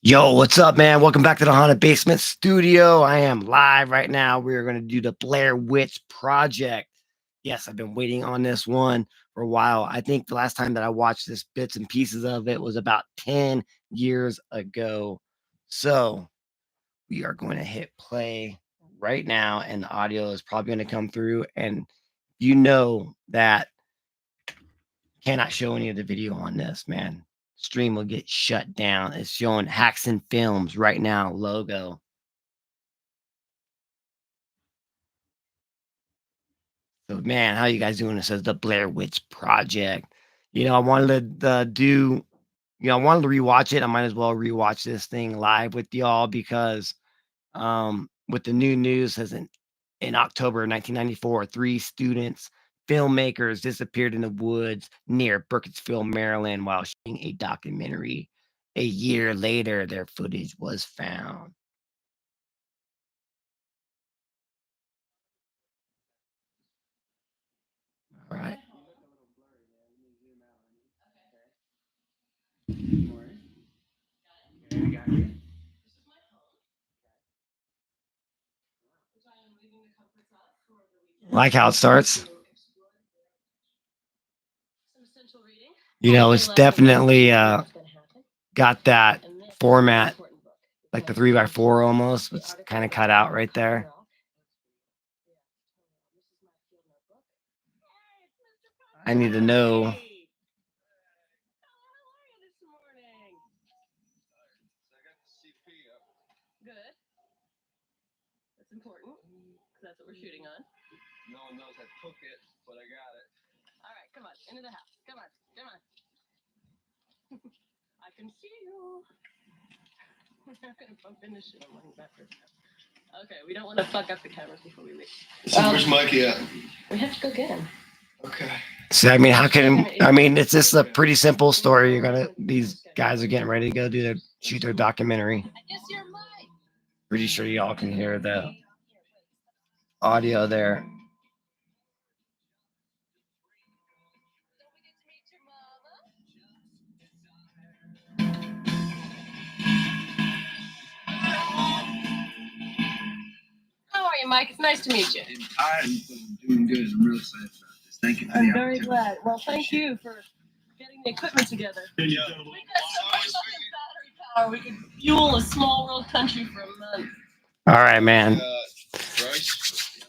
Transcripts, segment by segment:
Yo, what's up, man? Welcome back to the Haunted Basement Studio. I am live right now. We are going to do the Blair Witch Project. Yes, I've been waiting on this one for a while. I think the last time that I watched this bits and pieces of it was about 10 years ago. So we are going to hit play right now, and the audio is probably going to come through. And you know that cannot show any of the video on this, man. Stream will get shut down. It's showing Haxon Films right now logo. So, man, how you guys doing? It says the Blair Witch Project. I wanted to I wanted to rewatch it. I might as well rewatch this thing live with y'all because with the new news says in October 1994, three students, filmmakers, disappeared in the woods near Burkittsville, Maryland, while shooting a documentary. A year later, their footage was found. All right. Like how it starts. It's definitely got that format, like the 3x4 almost. It's kind of cut out right there. I need to know. That's important because that's what we're shooting on. No one knows I took it, but I got it. All right, come on, into the house. Come on, come on. I can see you. We're not gonna bump into shit. I'm looking backwards. Okay, we don't want to fuck up the cameras before we leave. So where's Mikey at? We have to go get him. Okay. So it's just a pretty simple story. These guys are getting ready to go shoot their documentary. Pretty sure y'all can hear the audio there. How are you, Mike? It's nice to meet you. I'm doing good. I'm real excited about this. Thank you for the I'm very opportunity. glad. Well, thank you for getting the equipment together. We got so much fucking battery power. We could fuel a small world country for a month. All right, man. Bryce?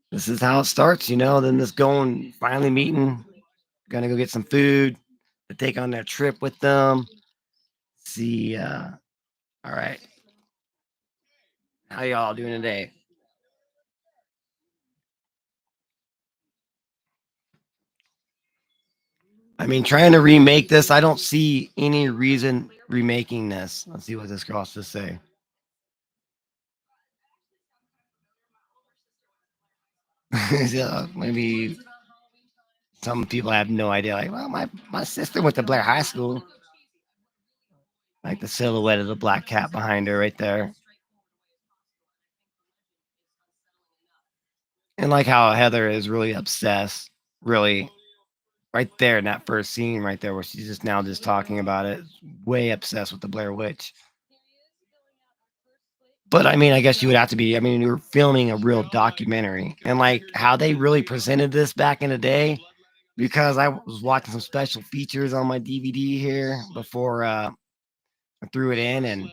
This is how it starts, Then this going finally meeting. Gonna go get some food to take on their trip with them. See, all right. How y'all doing today? Trying to remake this, I don't see any reason remaking this. Let's see what this girl has to say. Yeah, maybe some people have no idea. Like, well, my sister went to Blair High School. Like the silhouette of the black cat behind her right there. And like how Heather is really obsessed, really right there in that first scene right there where she's just now just talking about it, way obsessed with the Blair Witch. But I guess you would have to be. You're filming a real documentary, and like how they really presented this back in the day, because I was watching some special features on my DVD here before I threw it in, and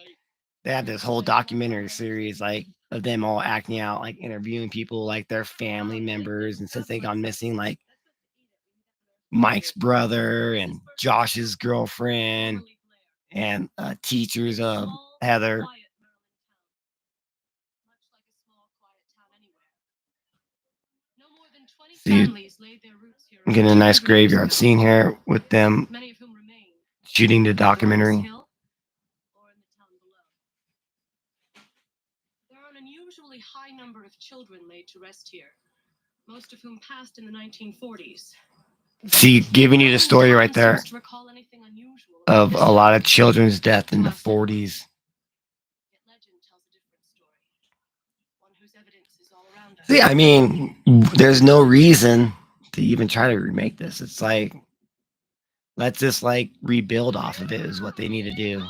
they had this whole documentary series like of them all acting out, like interviewing people, like their family members, and since they gone missing, like Mike's brother and Josh's girlfriend and teachers of Heather. See, I'm getting a nice graveyard scene here with them shooting the documentary. There are an unusually high number of children laid to rest here, most of whom passed in the 1940s. See, giving you the story right there of a lot of children's death in the 40s. See, there's no reason to even try to remake this. It's like, let's just like rebuild off of it is what they need to do.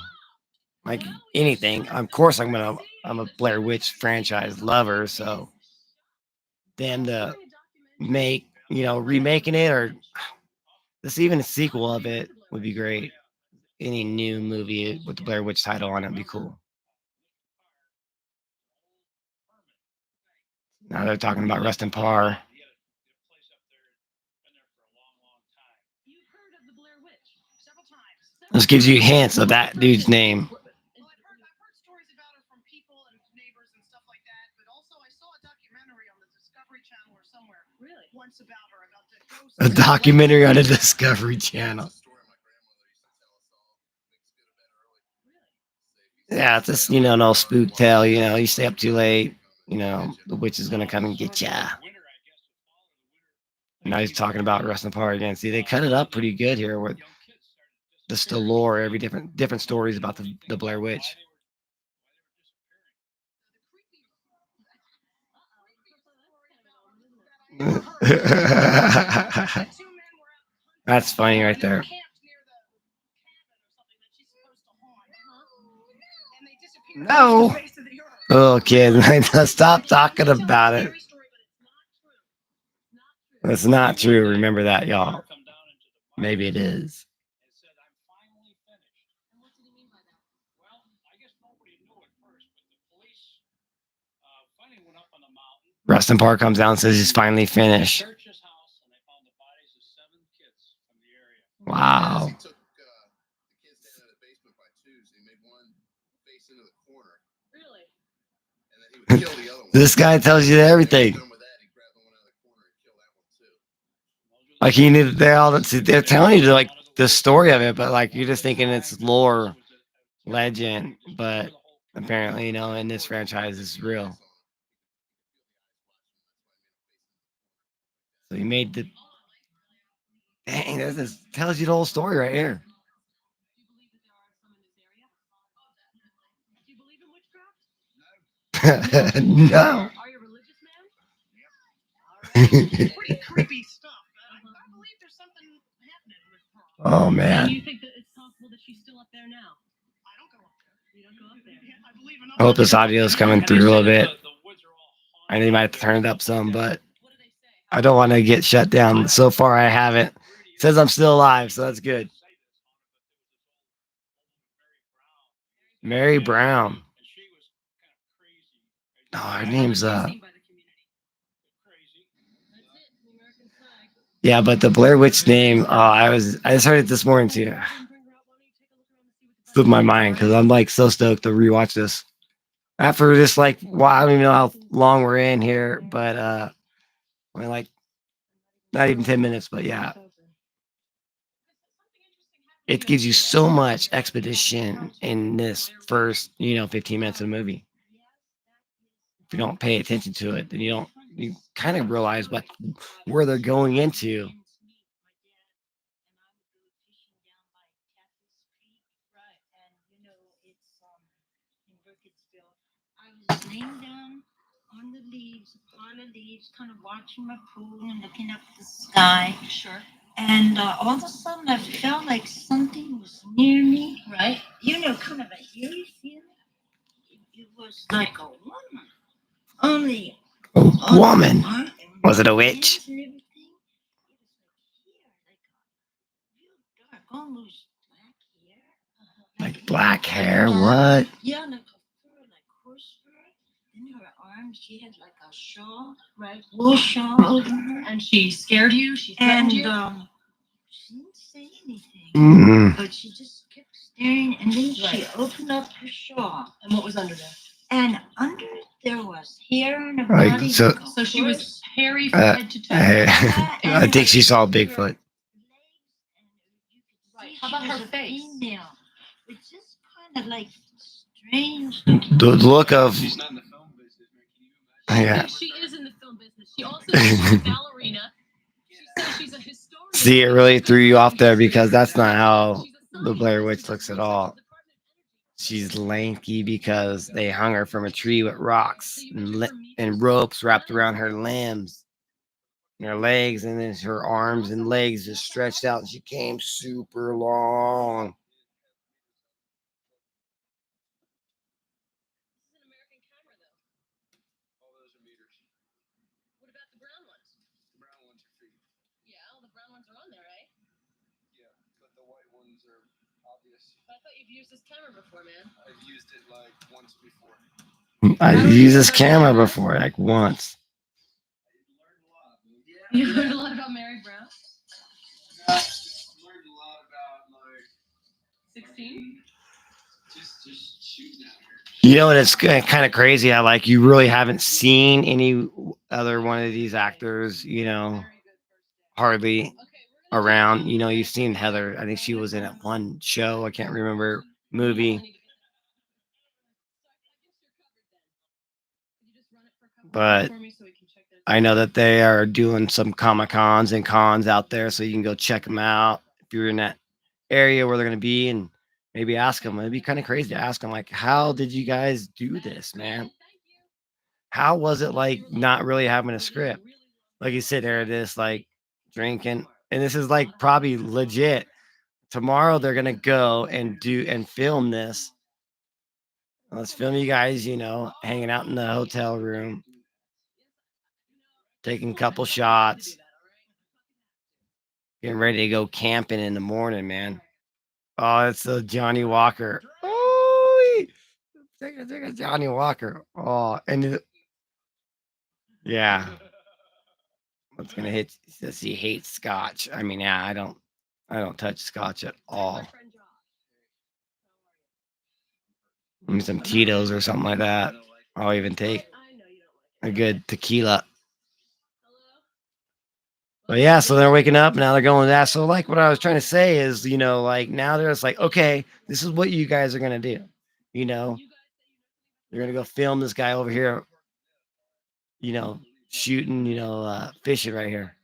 like anything. Of course, I'm a Blair Witch franchise lover, so them to make remaking it or this even a sequel of it would be great. Any new movie with the Blair Witch title on it would be cool. Now they're talking about Rustin Parr. This gives you hints of that dude's name. A documentary on the Discovery Channel. Yeah, it's just an old spook tale. You stay up too late. The witch is gonna come and get ya. Now he's talking about Rustin Parr again. See, they cut it up pretty good here with just the lore, every different stories about the Blair Witch. That's funny right there. No. Oh, kid, stop talking about it. That's not true. Remember that, y'all. Maybe it is. Rustin Park comes down and says he's finally finished. Wow. This guy tells you everything. Like they're telling you like the story of it, but like you're just thinking it's lore, legend, but apparently, in this franchise, it's real. So he made the dang. This tells you the whole story right here. No. Are you a religious man? Pretty creepy stuff. I believe there's something happening with her. Oh man. Do you think that it's possible that she's still up there now? I don't go up there. You don't go up there. I believe in I hope this audio is coming through a little bit. I think you might have to turn it up some, but I don't want to get shut down. So far, I haven't. It says I'm still alive, so that's good. Mary Brown. Oh, her name's yeah, but the Blair Witch name. Oh, I just heard it this morning too. Flipped my mind because I'm like so stoked to rewatch this. After just like, well, I don't even know how long we're in here, but I mean, like not even 10 minutes, but yeah, it gives you so much expedition in this first 15 minutes of the movie. If you don't pay attention to it, then you kind of realize where they're going into. I was laying down on the leaves, a pile of leaves, kind of watching my pool and looking up at the sky. Sure. And all of a sudden, I felt like something was near me. Right. Kind of a eerie feeling. It was like a woman. Only A on woman. my arm and Was it a my witch? hands and everything. It was like here, like a real dark, almost black hair. Like black hair? What? Yeah, like a fur, like horse fur. In her arms, she had like a shawl, Right. wool shawl over her. And she scared you? She threatened And you? she didn't say anything, Mm. but she just kept staring. And then she Right. opened up her shawl, And what was under there? and under it there was hair and a Like, body. so- like a So she was horse, hairy from Uh, head to toe. I think she saw Bigfoot. legs, and you could Right. see How about she was her a face? female. It's just kind of like strange. The look of She's not in the film business, man. Can you imagine? yeah. She is in the film business. She also says she's a ballerina. She says she's a historian. See, it really threw you off there because that's not how the Blair Witch looks at all. She's lanky because they hung her from a tree with rocks and ropes wrapped around her limbs and her legs, and then her arms and legs just stretched out, and she came super long. are obvious. I thought you've used this camera before, man. I've used it like once before. I used this camera before, like once. You learned a lot about Mary Brown. I learned a lot about like 16. just shooting at her. You know, and it's kind of crazy how like you really haven't seen any other one of these actors, you know, hardly around. You know, you've seen Heather. I think she was in that one show. I can't remember movie. But I know that they are doing some Comic Cons and cons out there, so you can go check them out if you're in that area where they're going to be, and maybe ask them. It'd be kind of crazy to ask them, like, how did you guys do this, man? How was it like not really having a script? Like you sit there, just like drinking, and this is like probably legit. Tomorrow they're gonna go and do and film this. Let's film you guys, you know, hanging out in the hotel room, taking a couple shots, getting ready to go camping in the morning, man. Oh, it's the Johnny Walker. Oh, take a Johnny Walker. Oh, yeah. What's gonna hit? Says he hates scotch. I mean, yeah, I don't touch scotch at all. Maybe some Tito's or something like that. I'll even take a good tequila. But yeah, so they're waking up, now they're going to that. So like what I was trying to say is, you know, like now they're just like, okay, this is what you guys are gonna do. You know, you're gonna go film this guy over here, you know, shooting, you know, fishing right here.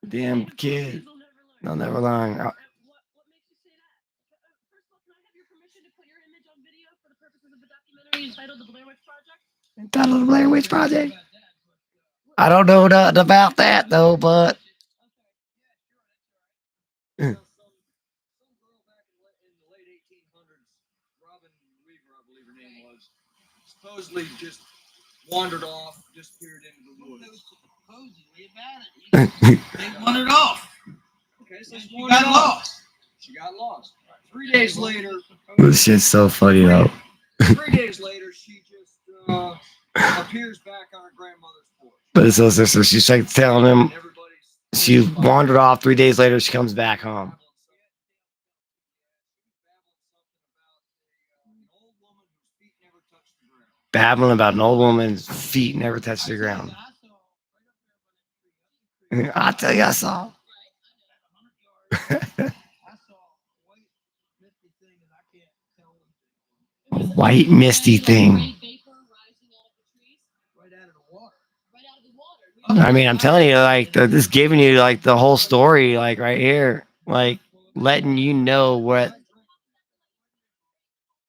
Damn kid. They'll never learn. What makes you say that? First of all, can I have your permission to put your image on video for the purposes of the documentary entitled The Blair Witch Project? Entitled The Blair Witch Project. I don't know nothing about that though, but Some girl back in the late 1800s, Robin Weaver, I believe her name was, supposedly just wandered off, disappeared into the woods. Supposedly about it. They wandered off. Okay, so She got lost. She got lost. 3 days later. this shit's so funny though. 3 days later, she just appears back on her grandmother's porch. But it's so she's like telling him Everybody's she wandered off. 3 days later, she comes back home. Babbling about an old woman's feet never touched the ground. I tell you, I saw. White misty thing. I mean, I'm telling you, like, this giving you like the whole story, like right here, like letting you know what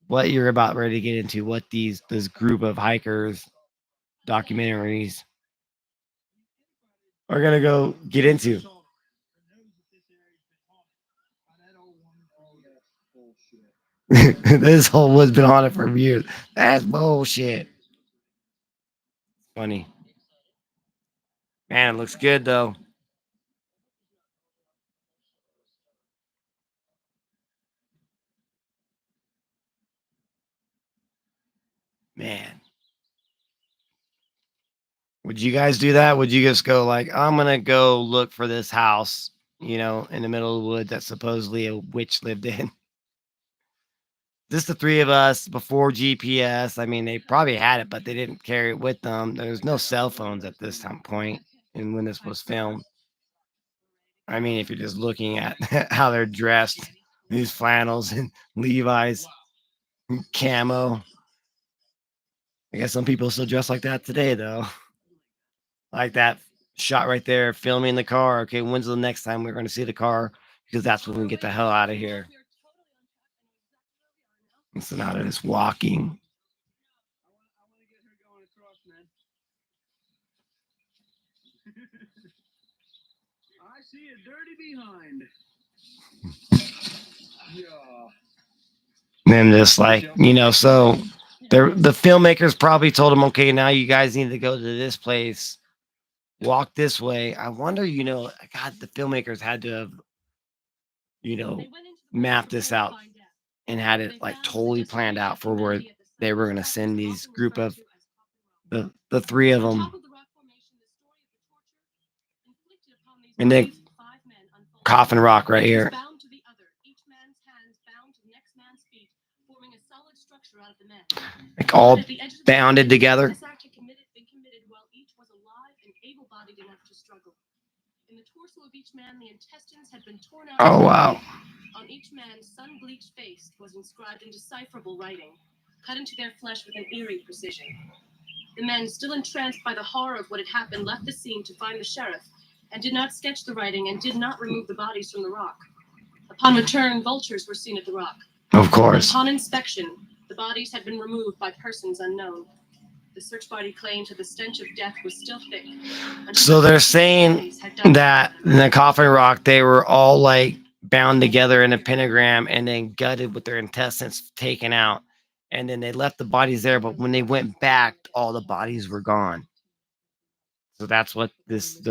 you're about ready to get into, what this group of hikers documentaries are gonna go get into. This whole wood's been on it for years. That's bullshit. Funny. Man, it looks good though. Man. Would you guys do that? Would you just go like, I'm gonna go look for this house, you know, in the middle of the woods that supposedly a witch lived in? Just the three of us before GPS. I mean, they probably had it, but they didn't carry it with them. There's no cell phones at this time point, and when this was filmed. I mean, if you're just looking at how they're dressed, these flannels and Levi's, and camo. I guess some people still dress like that today, though. Like that shot right there, filming the car. Okay, when's the next time we're going to see the car? Because that's when we get the hell out of here. So now they're just walking. I see a dirty behind. Yeah. And just like, you know, so the filmmakers probably told them, okay, now you guys need to go to this place. walk this way. I wonder, God, the filmmakers had to have, mapped this out and had it like totally planned out for where they were going to send these group of the three of them. And then Coffin Rock right here. Like all bounded together. Oh wow. On each man's sun-bleached face was inscribed indecipherable writing, cut into their flesh with an eerie precision. The men, still entranced by the horror of what had happened, left the scene to find the sheriff, and did not sketch the writing and did not remove the bodies from the rock. Upon return, vultures were seen at the rock. Of course. Upon inspection, the bodies had been removed by persons unknown. The search party claimed that the stench of death was still thick. So they're saying that in the Coffin Rock, they were all like bound together in a pentagram and then gutted with their intestines taken out. And then they left the bodies there, but when they went back, all the bodies were gone. So that's what this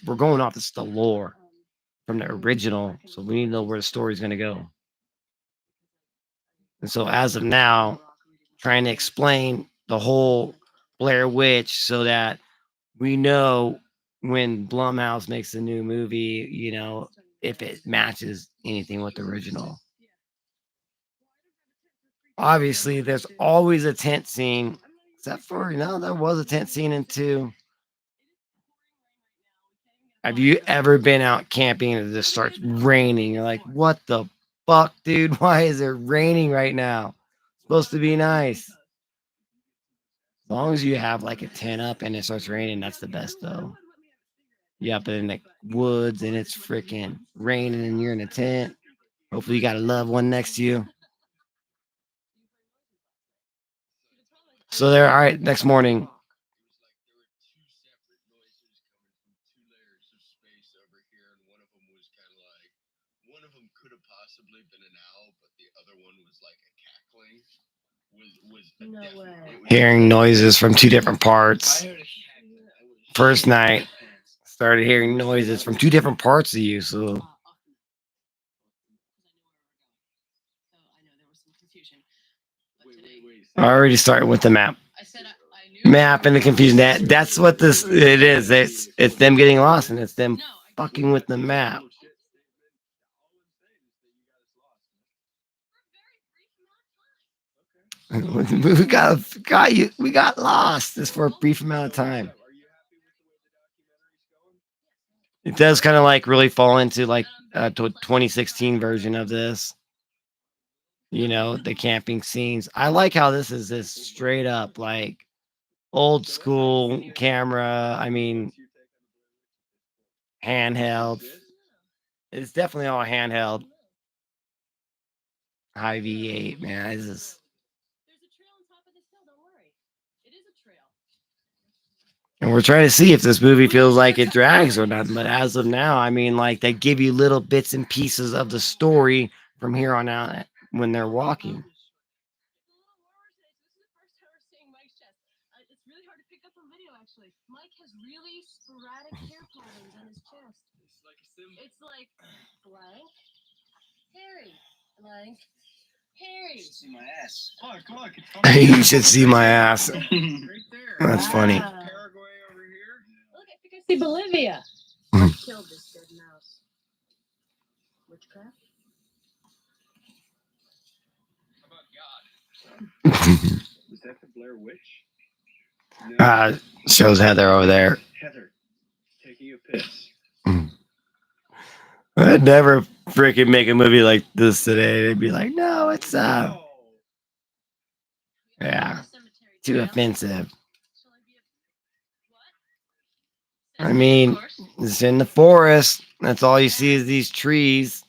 we're going off the lore from the original. So we need to know where the story's going to go. And so as of now, trying to explain the whole Blair Witch so that we know when Blumhouse makes a new movie, if it matches anything with the original. Obviously, there's always a tent scene, except for, there was a tent scene in 2. Have you ever been out camping and it just starts raining? You're like, what the fuck, dude? Why is it raining right now? It's supposed to be nice. As long as you have like a tent up and it starts raining, that's the best though. You up in the woods and it's freaking raining and you're in a tent. Hopefully you got a loved one next to you. So there, all right, next morning. One of them could have possibly been an owl, but the other one was like a cackling. No way. Hearing noises from 2 different parts. First night, started hearing noises from 2 different parts of you. So I already started with the map. Map and the confusion. That's what it is. It's them getting lost and it's them fucking with the map. We got lost just for a brief amount of time. It does kind of like really fall into like a 2016 version of this. The camping scenes. I like how this is this straight up like old school camera. I mean, handheld. It's definitely all handheld. High V8, man. This is. There's a trail on top of this hill, don't worry. It is a trail. And we're trying to see if this movie feels like it drags or not. But as of now, I mean, like they give you little bits and pieces of the story from here on out when they're walking. It's really hard to pick up on video, actually. Mike has really sporadic hair patterns on his chest. It's like blank, Harry, blank, Harry. See my ass. Look. You should see my ass. Right there. That's funny. Paraguay over here. Look, I think I see Bolivia. Mhm. What killed this dead mouse? Witchcraft? How about God? Was that the Blair Witch? Shows Heather over there. Heather, taking a piss. I'd never freaking make a movie like this today. They'd be like, no, it's yeah, too offensive. I mean, it's in the forest. That's all you see is these trees.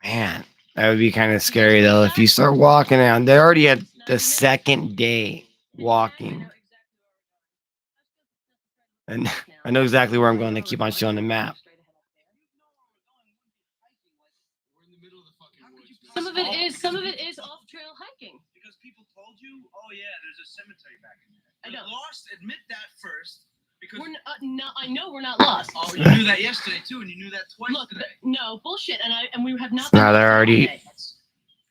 Man, that would be kind of scary though. If you start walking around, they already had the second day walking. And I know exactly where I'm going to keep on showing the map. Some of it is off trail hiking. Because people told you, oh yeah, there's a cemetery back in there. I don't. Lost. Admit that first. Because We're no, I know we're not lost. oh, you knew that yesterday too, and you knew that twice Look, today. no bullshit, and we have not. Now been they're lost all already day.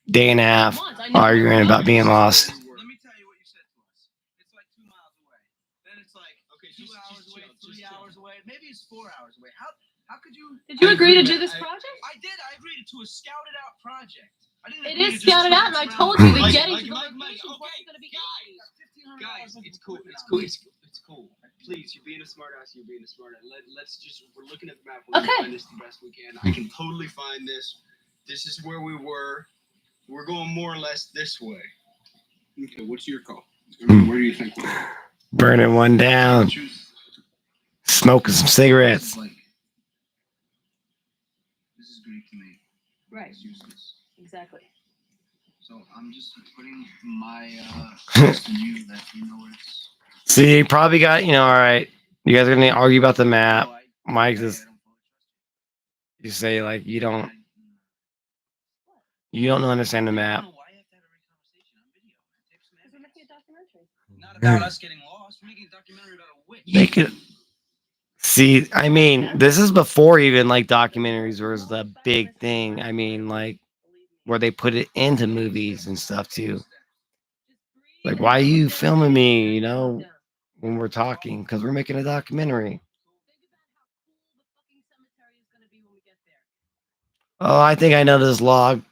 day and a half I know arguing we're about lost. being lost. Let me tell you what you said to us. It's like 2 miles away. Then it's like Okay, 2 hours away, chill, 3 hours away. Maybe it's 4 hours away. How could you? Did you agree to agree do that this I- project? I did. I agreed to a scouted out project. I didn't. It agree is to just scouted out, and I traipse told around. you that Mike, getting Mike, to the Mike, location Mike, wasn't going to be easy. Guys, it's cool. It's cool. It's cool. Please, you're being a smartass. You're being a smartass. Let's just. We're looking at the map. We're Okay. gonna find this the best we can. I can totally find this. This is where we were. We're going more or less this way. Okay, what's your call? Where do you think? Burning one down, smoking some cigarettes. This is Greek to me. Right. It's useless. Exactly. So I'm just putting my trust in you that you know where it's. See, you probably got, all right. You guys are going to argue about the map. Mike just, you say, like, you don't understand the map. Why you have to have every conversation on video? Take some Because we're making a documentary. Not about us getting lost. We're making a documentary about a witch. Make it. See, I mean, this is before even, like, documentaries was the big thing. I mean, like, where they put it into movies and stuff, too. Like, why are you filming me, when we're talking? Because we're making a documentary. Oh, I think I know this log.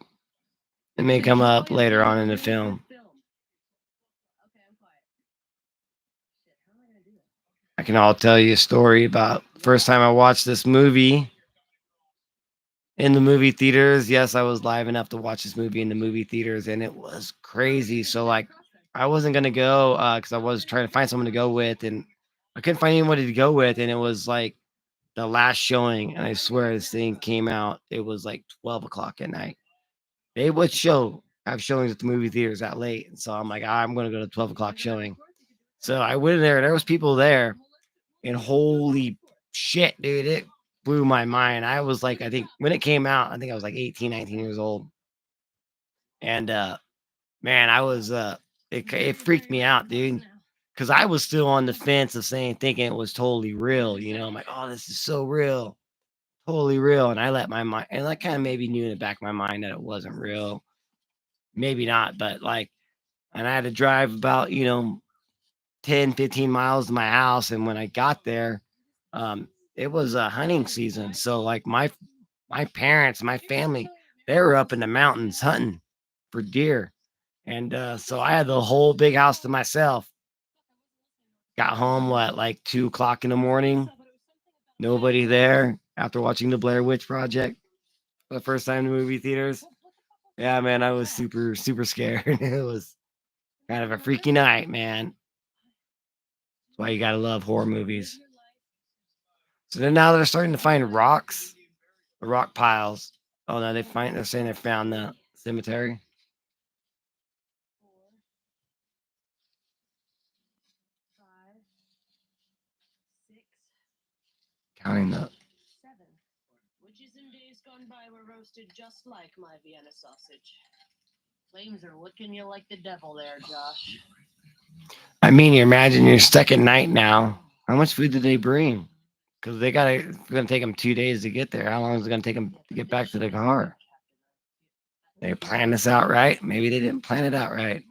It may come up later on in the film. I can all tell you a story about the first time I watched this movie in the movie theaters. Yes, I was live enough to watch this movie in the movie theaters, and it was crazy. So, like, I wasn't going to go because I was trying to find someone to go with, and I couldn't find anybody to go with, and it was like the last showing, and I swear this thing came out. It was like 12 o'clock at night. They would have showings at the movie theaters that late, and so I'm like, I'm going to go to 12 o'clock showing. So I went in there. There was people there, and holy shit, dude, it blew my mind. I was like, I think when it came out, I think I was like 18, 19 years old, and man, I was it freaked me out, dude. Because I was still on the fence of thinking it was totally real. I'm like, oh, this is so real, totally real. And I let my mind, and I kind of maybe knew in the back of my mind that it wasn't real. Maybe not, but like, and I had to drive about, 10, 15 miles to my house. And when I got there, it was a hunting season. So like my parents, my family, they were up in the mountains hunting for deer. And so I had the whole big house to myself. Got home, like 2 o'clock in the morning. Nobody there after watching the Blair Witch Project for the first time in the movie theaters. Yeah, man, I was super, super scared. It was kind of a freaky night, man. That's why you gotta love horror movies. So then now they're starting to find rocks, rock piles. Oh no, they're saying they found the cemetery. Counting the Witches in days gone by were roasted just like my Vienna sausage. Flames are licking you like the devil there, Josh. I mean, you imagine your second night now. How much food did they bring? Because it's gonna take them 2 days to get there. How long is it gonna take them to get back to the car? They planned this out right. Maybe they didn't plan it out right.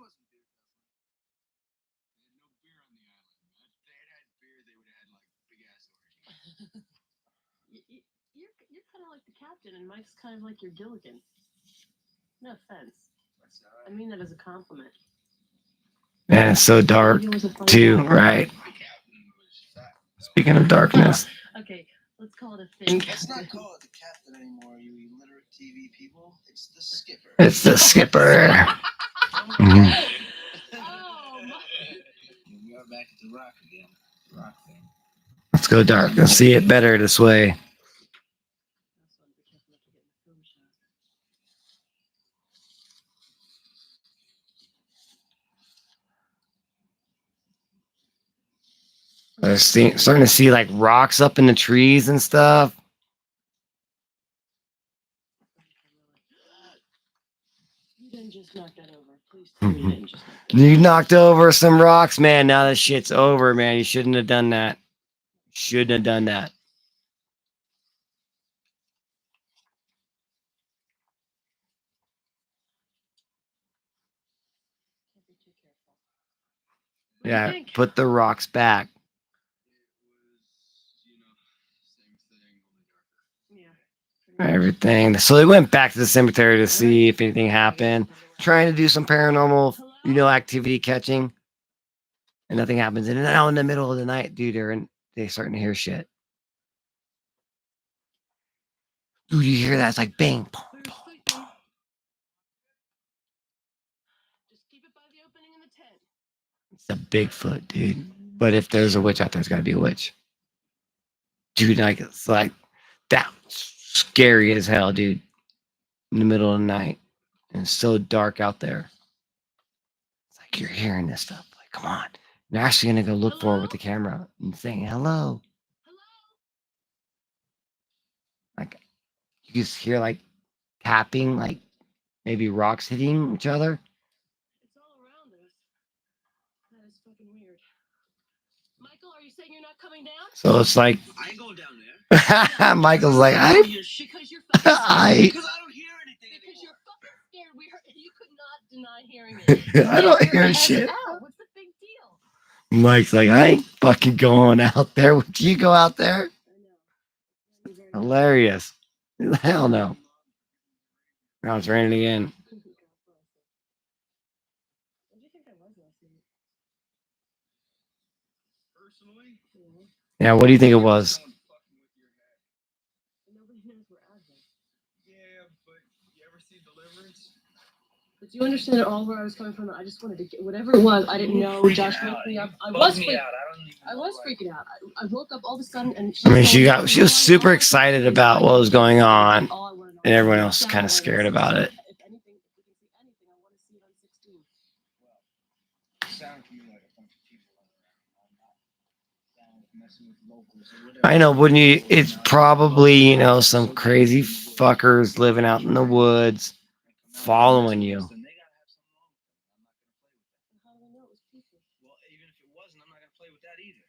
You're kind of like the captain, and Mike's kind of like your Gilligan. No offense. I mean that as a compliment. And it's so dark too, right? Speaking of darkness. Okay, let's call it a thing. Let's not call it the captain anymore, you illiterate TV people. It's the skipper. It's the skipper. Oh my. We are back at the rock again. Rock thing. Let's go dark. Let's see it better this way. They're starting to see like rocks up in the trees and stuff. You didn't just knock that over. Please tell me you didn't just knock You knocked over some rocks, man. Now that shit's over, man. You shouldn't have done that. Shouldn't have done that. Can't be too careful. What do you Yeah, think? put the rocks back. Yeah. pretty much. Everything. So they went back to the cemetery to see if anything happened. Trying to do some paranormal, activity catching. And nothing happens. And now in the middle of the night, dude, they're starting to hear shit. Dude, you hear that? It's like bang, boom, We're boom. sleeping. Just keep it by the opening in the tent. It's a Bigfoot, dude. But if there's a witch out there, it's gotta be a witch. Dude, like it's like that's scary as hell, dude. In the middle of the night. And it's so dark out there. It's like you're hearing this stuff. Like, come on. You're actually gonna go look for it with the camera and saying hello. Hello? Like you just hear like tapping, like maybe rocks hitting each other. It's all around us. That is fucking weird. Michael, are you saying you're not coming down? So it's like I ain't going down there. Michael's like, Because you're fucking scared. Because I don't hear anything Because anymore. you're fucking scared. You could not deny hearing it. I don't Get your hear head shit. out. What's the big deal? Mike's like, I ain't fucking going out there. Would you go out there? I know. Hilarious. Hell no. Now it's raining again. What do you think that was last night? Personally, Yeah, what do you think it was? someone fucking with your head. Nobody knows we're out there. Yeah, but you ever see Deliverance? But do you understand at all where I was coming from? I just wanted to get whatever it was. I didn't know. Josh woke me up. I was freaking out. I was freaking out. I woke up all of a sudden and I mean, she was super excited about what was going on, and everyone else was kind of scared about it. If anything, if we can see anything, I want to see it on 16. It sounded to me like a bunch of people running around. I'm not messing with locals or whatever. I know, wouldn't you? It's probably, some crazy fuckers living out in the woods following you. And how do we know it was people? Well, even if it wasn't, I'm not gonna play with that either.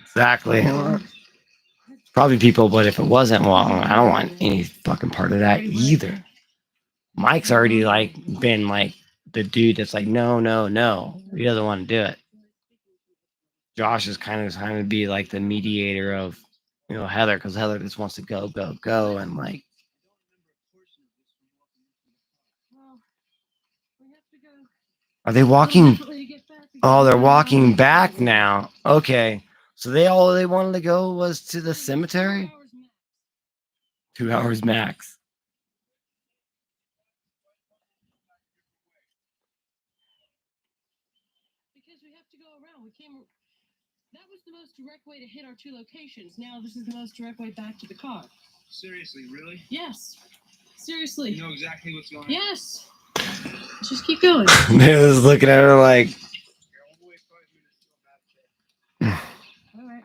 Exactly. Probably people, but if it wasn't, well, I don't want any fucking part of that either. Mike's already like been like the dude that's like, no, no, no. He doesn't want to do it. Josh is kind of trying to be like the mediator of, Heather, because Heather just wants to go, go, go, and like. Well, we have to go. Are they walking? Definitely to get back because Oh, they're we're walking going back to- now. Okay, so all they wanted to go was to the cemetery. 2 hours max. 2 hours max. Because we have to go around. We came. That was the most direct way to hit our 2 locations. Now this is the most direct way back to the car. Seriously, really? Yes. Seriously. You know exactly what's going on? Yes. Just keep going. They're just looking at her like. Here, I'll wait 5 minutes to a map check. All right.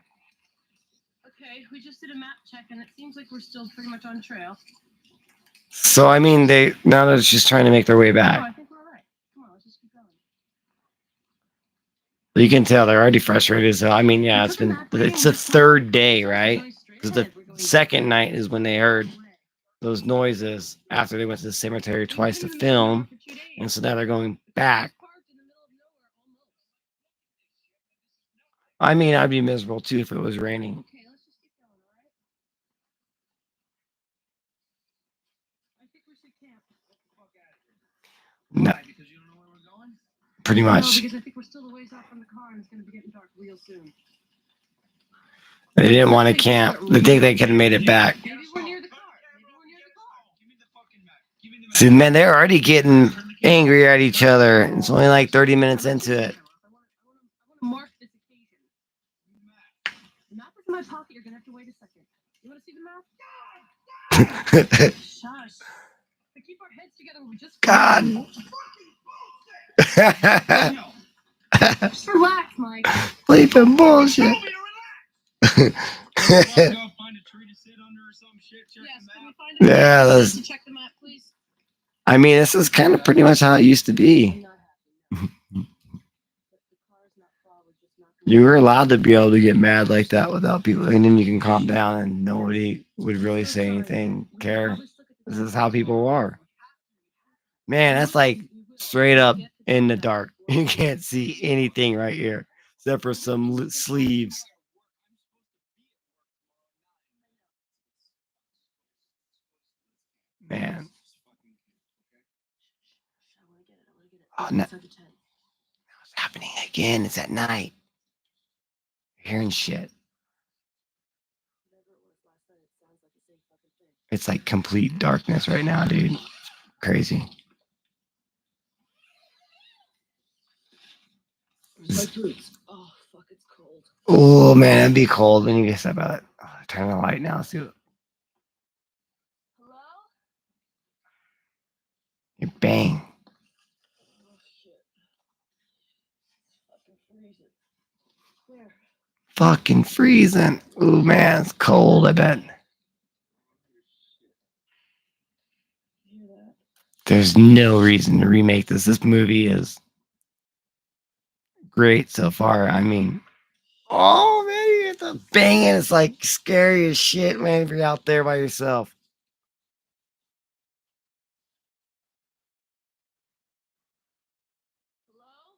Okay, we just did a map check, and it seems like we're still pretty much on trail. So I mean, now they're just trying to make their way No, back. I think we're all right. Come on, let's just keep going. You can tell they're already frustrated. So I mean, yeah, it's the third day, right? Because the second night is when they heard those noises after they went to the cemetery twice to film, and so now they're going back. I mean, I'd be miserable too if it was raining. Okay, let's just keep going, all right? I think we should camp. Get the fuck out of here. No, Why? Because you don't know where we're going? pretty No, much. because I think we're still a ways off from the car, and it's going to be getting dark real soon. They didn't want to camp. They think they could have made it back. Maybe we're near the car. Maybe we're near the car. Give me the fucking map. Give me the map. See, man, they're already getting angry at each other. It's only like 30 minutes into it. I want to mark this occasion. The map is in my pocket. You're going to have to wait a second. You want to see the map? Shush. We keep our heads together. We just God. Just relax, Mike. Sleeping bullshit. Go find a tree to sit under or some shit. Check Yes, the can we map. find it? Yeah, Just to check the map, please. I mean, this is kind of pretty much how it used to I'm be. not happy. You were allowed to be able to get mad like that without people, and then you can calm down and nobody would really say anything, care. This is how people are. Man, that's like straight up in the dark. You can't see anything right here except for some sleeves. Man, oh, no, it's happening again. It's at night. You're hearing shit. It's like complete darkness right now, dude. Crazy. Oh, fuck, it's cold. Oh man, it'd be cold when you get step out. Oh, turn the light now. See, Hello? you bang. Oh, shit. Fucking freezing. Where? Fucking freezing. Ooh man, it's cold. I bet. You hear that? There's no reason to remake this. This movie is great so far. I mean, oh man, you get the banging. It's like scary as shit, man. If you're out there by yourself. Hello?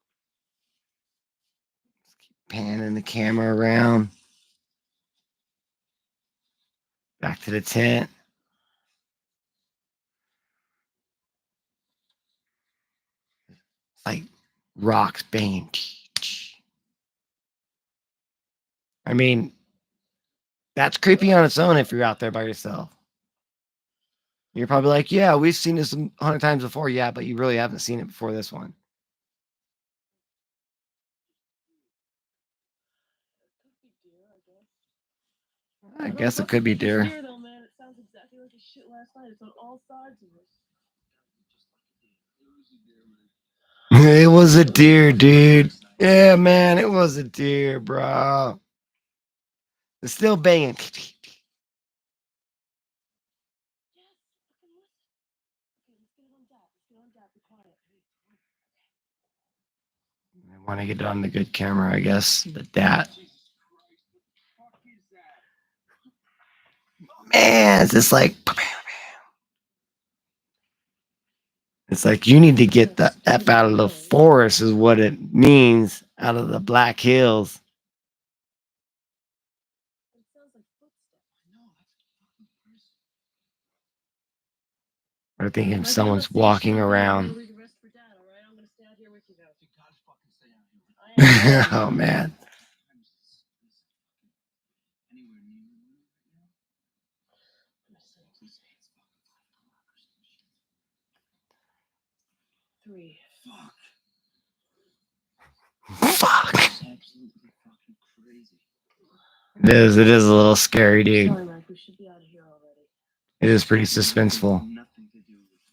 Panning the camera around. Back to the tent. It's like rocks banging. I mean, that's creepy on its own if you're out there by yourself. You're probably like, yeah, we've seen this 100 times before. Yeah, but you really haven't seen it before this one. I guess it could be deer. Deer, though, man. It sounds exactly like a shit last night. It's on all sides of us. It was a deer, dude. Yeah, man, it was a deer, bro. It's still banging. Yes. Fucking listen. Okay, let's get it on that. Let's get it on that. Be quiet. I want to get it on the good camera, I guess. But that, man, it's just like, it's like you need to get the F out of the forest, is what it means, out of the Black Hills. It sounds like footsteps. Or thinking My dad someone's lets me walking shut up here. I'm around. gonna read the rest for Dad, all right? I'm gonna stay out here with you though. You gotta fucking stay out here. I am. Oh man. Three. Fuck. It's absolutely fucking crazy. It is a little scary, dude. Sorry, Mike. We should be out of here already. It is pretty suspenseful. Nothing to do with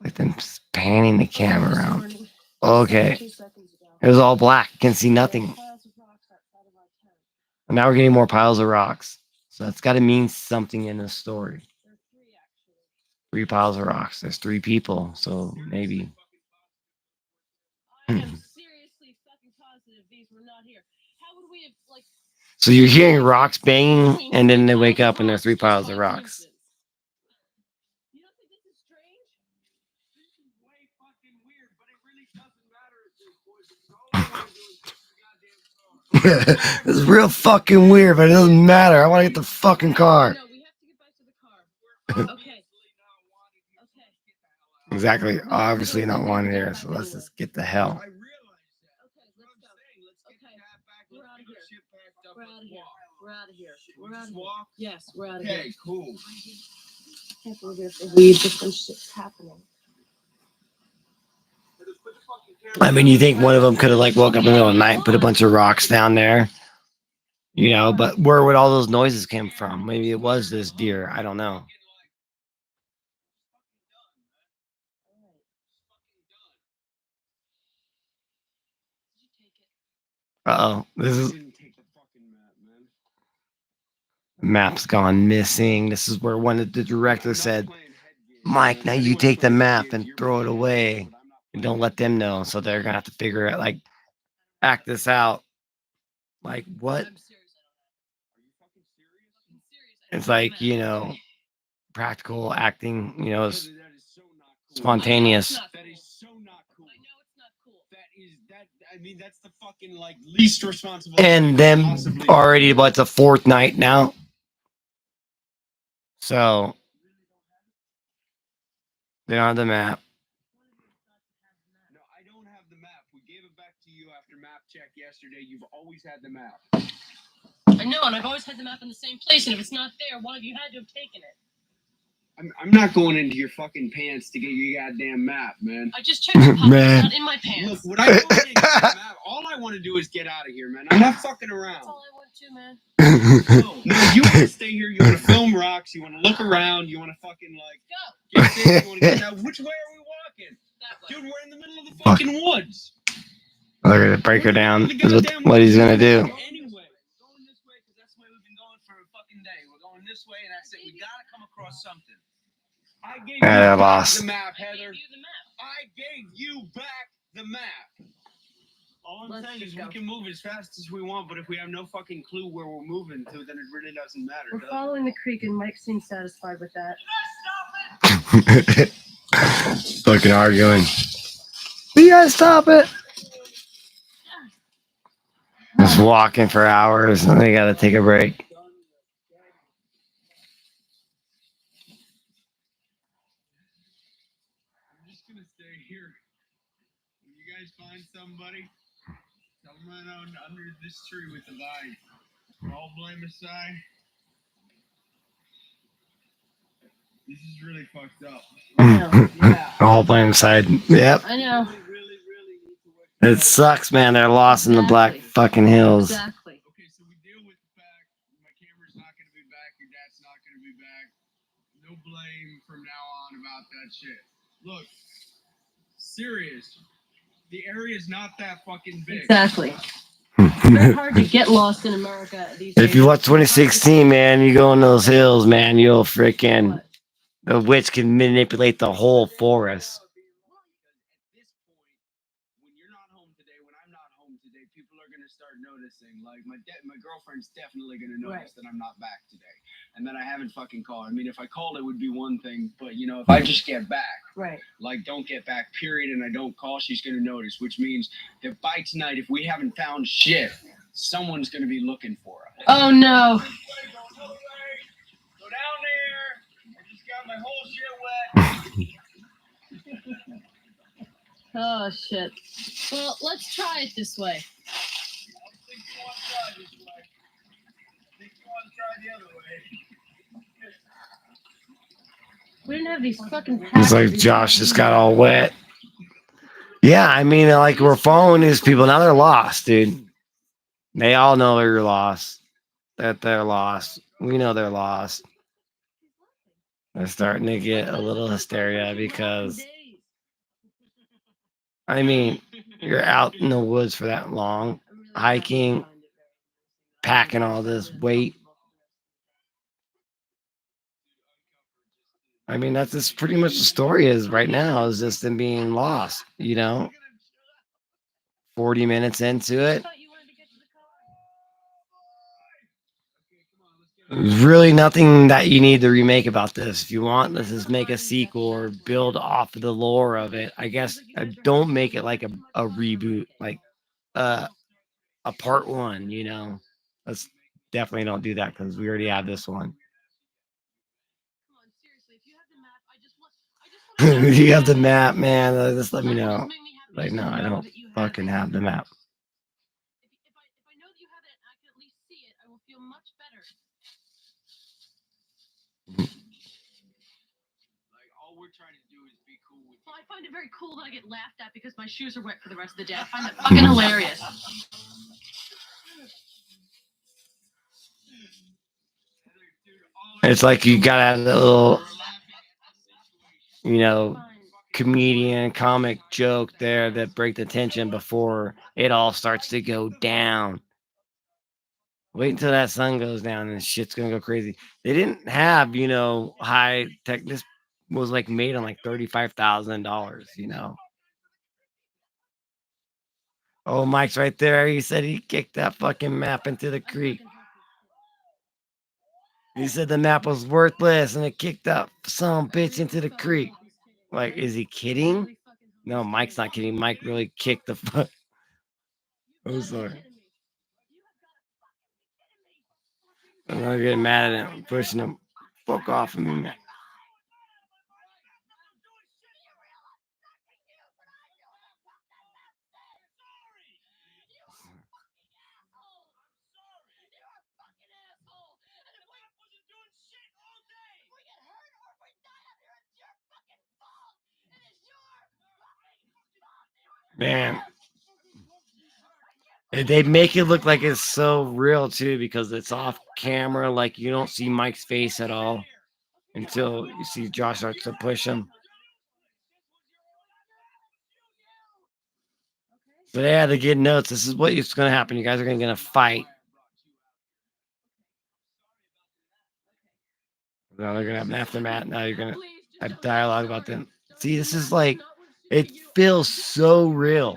it. Like them panning the camera around. Morning. Okay. 2 seconds ago. It was all black. You can see There are nothing. piles of rocks outside of our tent. And now we're getting more piles of rocks. So that's got to mean something in this story. There are 3 actually. 3 piles of rocks. There's 3 people. So maybe. I am seriously fucking positive these were not here. How would we have like? So you're hearing rocks banging, and then they wake up and there's 3 piles of rocks. You don't think this is strange? This is way fucking weird, but it really doesn't matter at this point because all I want to do is get the goddamn car. This is real fucking weird, but it doesn't matter. I want to get the fucking car. No, we have to get back to the car. Okay. Okay. Exactly. Obviously not wanted here, so let's just get the hell. I realize that. Okay, That's let's what I'm go. saying. Let's get Okay, the cat back. we're Let's out of get our here. shit packed up. We're out of Let's here. walk. We're out of here. Should we We're out just of here. walk? Yes, we're out of here. Okay, cool. I can't believe if they leave, different shit's happening. Just put the fucking camera I mean, you think one of them could have like woke up in the middle of the night and put a bunch of rocks down there, you know? But where would all those noises come from? Maybe it was this deer. I don't know. Uh oh, this is didn't take the fucking map, man. map's gone missing. This is where one of the director said, "Mike, now you take the map and throw it away." and don't let them know. So they're gonna have to figure it like act this out. Like what? I'm serious. Are you fucking serious? I'm serious. It's like, you know, practical acting, you know, Heather, that is so not cool. spontaneous. That is so not cool. I know it's not cool. That. I mean, that's the fucking like least responsible. And then already what's the fourth night now? So they don't have the map. No, I don't have the map. We gave it back to you after map check yesterday. You've always had the map. I know, and I've always had the map in the same place, and if it's not there, one of you had to have taken it. I'm not going into your fucking pants to get your goddamn map, man. I just checked your pocket. Man. It's not in my pants. Look, what I want to get the map. All I want to do is get out of here, man. I'm not fucking around. That's all I want to, man. No, you want to stay here. You want to film rocks. You want to look around. You want to fucking like Go. get this. You want to get that. Which way are we walking, That way. dude? We're in the middle of the fucking woods. They're gonna break her down. Is what he's gonna do. Anyway, going this way because that's the way we've been going for a fucking day. We're going this way, and that's it. We gotta come across something. I gave you Yeah, back lost. the map, I Heather. gave you the map. I gave you back the map. All I'm Let's saying is just we go. can move as fast as we want, but if we have no fucking clue where we're moving to, then it really doesn't matter. We're does it? following the creek, and Mike seems satisfied with that. Fucking arguing. You guys stop it. Just walking for hours and they gotta take a break. I'm just gonna stay here. When you guys find somebody, tell them I'm under this tree with the vine. All blame aside. This is really fucked up. All blame side. Yep. I know. Really need to work. It sucks, man. They're lost in the black fucking hills. Exactly. Okay, so we deal with the fact my camera's not gonna be back, your dad's not gonna be back. No blame from now on about that shit. Look, serious. The area's not that fucking big. Exactly. It's very hard to get lost in America these days. If you watch 2016, man, you go in those hills, man, you'll freaking. The witch can manipulate the whole forest. At this point, when you're not home today, when I'm not home today, people are gonna start noticing. Like my girlfriend's definitely gonna notice that I'm not back today, and that I haven't fucking called. I mean, if I called, it would be one thing, but you know, if I just get back, Right. like don't get back, period, and I don't call, she's gonna notice. Which means that by tonight, if we haven't found shit, someone's gonna be looking for us. Oh no. Go down there. I just got my whole shit wet. Oh shit. Well, let's try it this way. I don't think you want to try this way. I think you want to try the other way. We didn't have these fucking. It's like Josh just got all wet. Yeah, I mean, like we're following these people. Now they're lost, dude. They all know they're lost. That they're lost. We know they're lost. They're starting to get a little hysteria because, I mean, you're out in the woods for that long, hiking, packing all this weight. I mean, that's just pretty much the story is right now is just them being lost, you know? 40 minutes into it. There's really nothing that you need to remake about this. If you want, let's just make a sequel or build off of the lore of it. I guess don't make it like a reboot, like a part one, you know? Let's definitely don't do that because we already have this one. You have the map, man. Just let me know. Like, no, I don't fucking have the map. If I know that you have it, I can at least see it. I will feel much better. Like all we're trying to do is be cool with. Well, I find it very cool that I get laughed at because my shoes are wet for the rest of the day. I find that fucking hilarious. It's like you gotta have that little, you know, comedian comic joke there that break the tension before it all starts to go down. Wait until that sun goes down and shit's gonna go crazy. They didn't have, you know, high tech. This was like made on like $35,000, you know. Oh, Mike's right there. He said he kicked that fucking map into the creek. He said the map was worthless and it kicked that son of a bitch into the creek. Like, is he kidding? No, Mike's not kidding. Mike really kicked the fuck. Oh, sorry. I'm not getting mad at him, pushing him. Fuck off of me, man. Man, they make it look like it's so real too because it's off camera. Like you don't see Mike's face at all until you see Josh starts to push him. But yeah, they get notes. This is what's going to happen. You guys are going to fight. Now they're going to have an aftermath. Now you're going to have dialogue about them. See, this is like, it feels so real.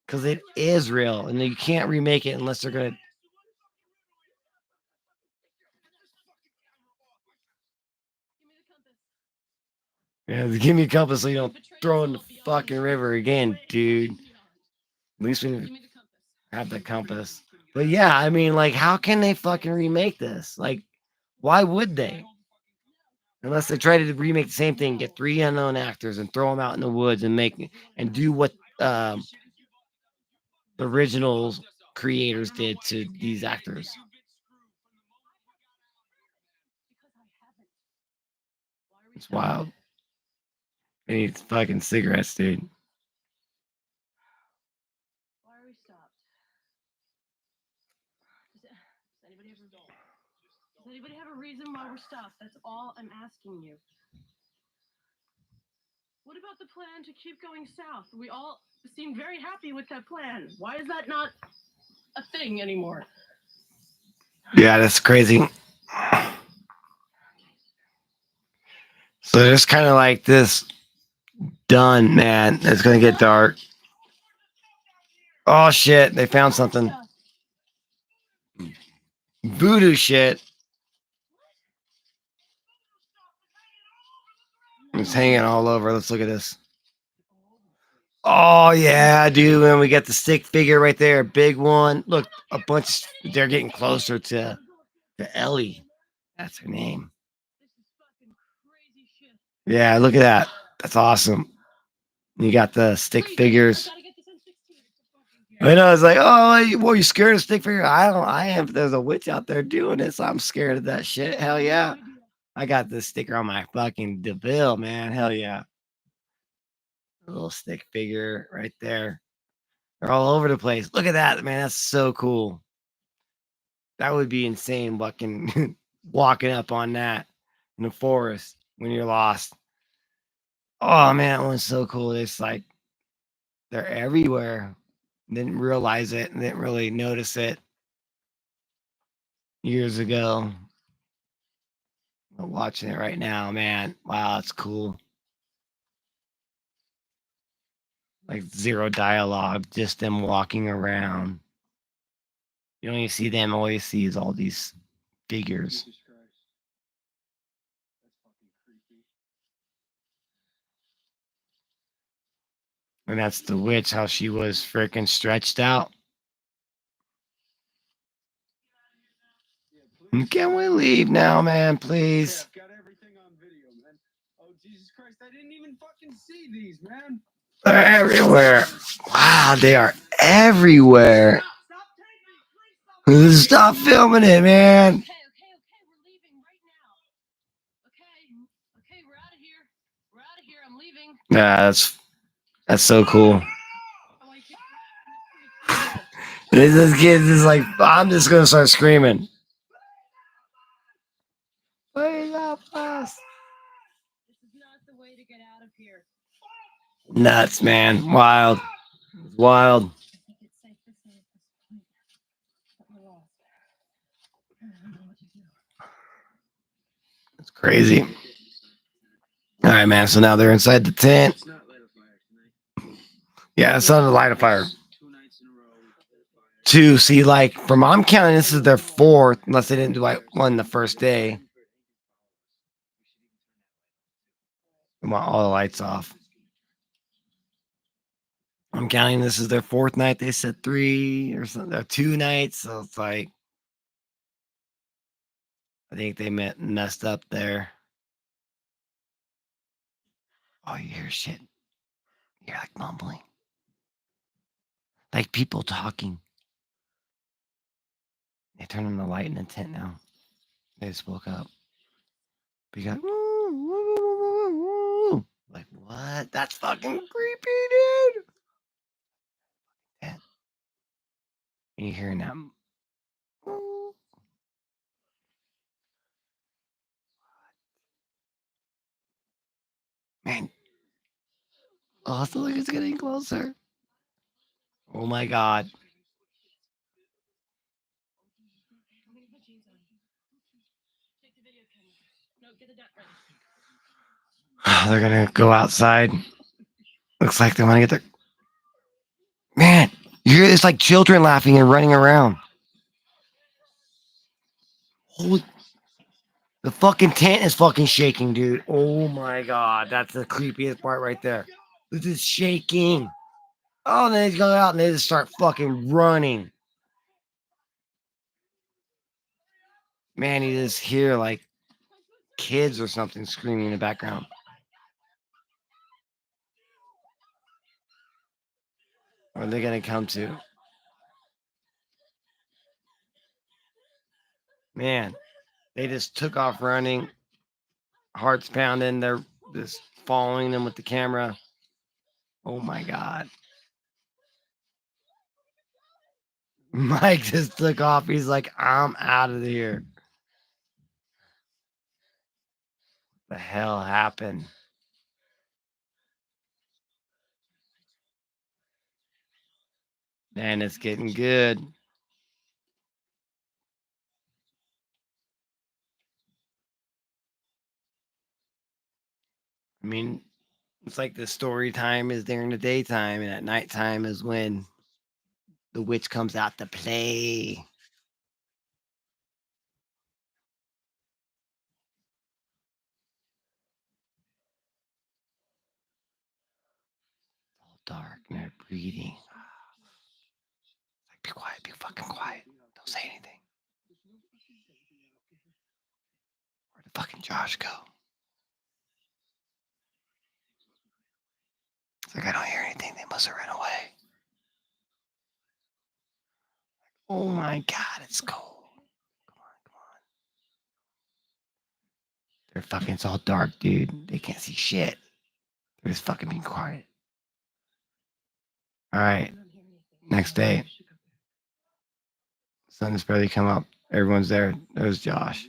Because it is real. And you can't remake it unless they're going to. Yeah, give me a compass so you don't throw in the fucking river again, dude. At least we have the compass. But yeah, I mean, like, how can they fucking remake this? Like, why would they? Unless they try to remake the same thing, get 3 unknown actors and throw them out in the woods and do what the original creators did to these actors. It's wild. They need fucking cigarettes, dude. Why are we stopped? Does anybody have a reason why we're stopped? That's all I'm asking you. What about the plan to keep going south? We all seem very happy with that plan. Why is that not a thing anymore? Yeah, that's crazy. So there's kind of like this done, man. It's gonna get dark. Oh shit, they found something. Voodoo shit. It's hanging all over. Let's look at this. Oh yeah, dude. And we got the stick figure right there, big one. Look, a bunch. They're getting closer to Ellie. That's her name. Yeah, look at that. That's awesome. You got the stick figures. I know. It's like, oh, well, you scared of stick figure? I don't. I am. There's a witch out there doing it, so I'm scared of that shit. Hell yeah. I got this sticker on my fucking DeVille, man. Hell yeah. A little stick figure right there. They're all over the place. Look at that, man. That's so cool. That would be insane walking walking up on that in the forest when you're lost. Oh man, that one's so cool. It's like they're everywhere. Didn't realize it, didn't really notice it years ago. I'm watching it right now, man. Wow, it's cool. Like zero dialogue, just them walking around. You don't even see them. All you see is all these figures. Jesus Christ. That's fucking creepy. And that's the witch, how she was freaking stretched out. Yeah, please. Can we leave now, man? Okay, Please. I've got everything on video, man. Oh, Jesus Christ. I didn't even fucking see these, man. They're everywhere. Wow, they are everywhere. Stop taking me. Please stop. Stop filming it, man. Okay, we're leaving right now. Okay, we're out of here. We're out of here. I'm leaving. Yeah, that's so cool. This kid is like, I'm just gonna start screaming. Please help us. This is not the way to get out of here. Nuts, man. Wild. Wild. I think it's safe to say at this point that we're lost. I don't know what to do. It's crazy. All right, man. So now they're inside the tent. It's not lit a fire tonight. Yeah, it's on the light of fire. 2 nights in a row. Two, see, like from I'm counting, this is their fourth, unless they didn't do like one the first day. I want all the lights off. I'm counting this is their fourth night. They said 3 or something, or 2 nights. So it's like, I think they messed up there. Oh, you hear shit. You're like mumbling. Like people talking. They turn on the light in the tent now. They just woke up. But you got, like, what? That's fucking creepy, dude. And you hearing that? Man. Oh, so like it's getting closer. Oh my god. Take the video camera. No, get the net ready. They're gonna go outside. Looks like they want to get their. Man, you hear this like children laughing and running around. Holy. The fucking tent is fucking shaking, dude. Oh my god, that's the creepiest part right there. This is shaking. Oh, and then they go out and they just start fucking running. Man, you just hear like kids or something screaming in the background. What are they gonna come to? Man, they just took off running, hearts pounding. They're just following them with the camera. Oh my god. Mike just took off. He's like, I'm out of here. The hell happened? Man, it's getting good. I mean, it's like the story time is during the daytime, and at nighttime is when the witch comes out to play. It's all dark and they're breathing. Like, be quiet, be fucking quiet. Don't say anything. Where did fucking Josh go? It's like I don't hear anything. They must have run away. Oh my god, it's cold. Come on, come on. They're fucking, it's all dark, dude. They can't see shit. They're just fucking being quiet. All right. Next day. Sun has barely come up. Everyone's there. There's Josh.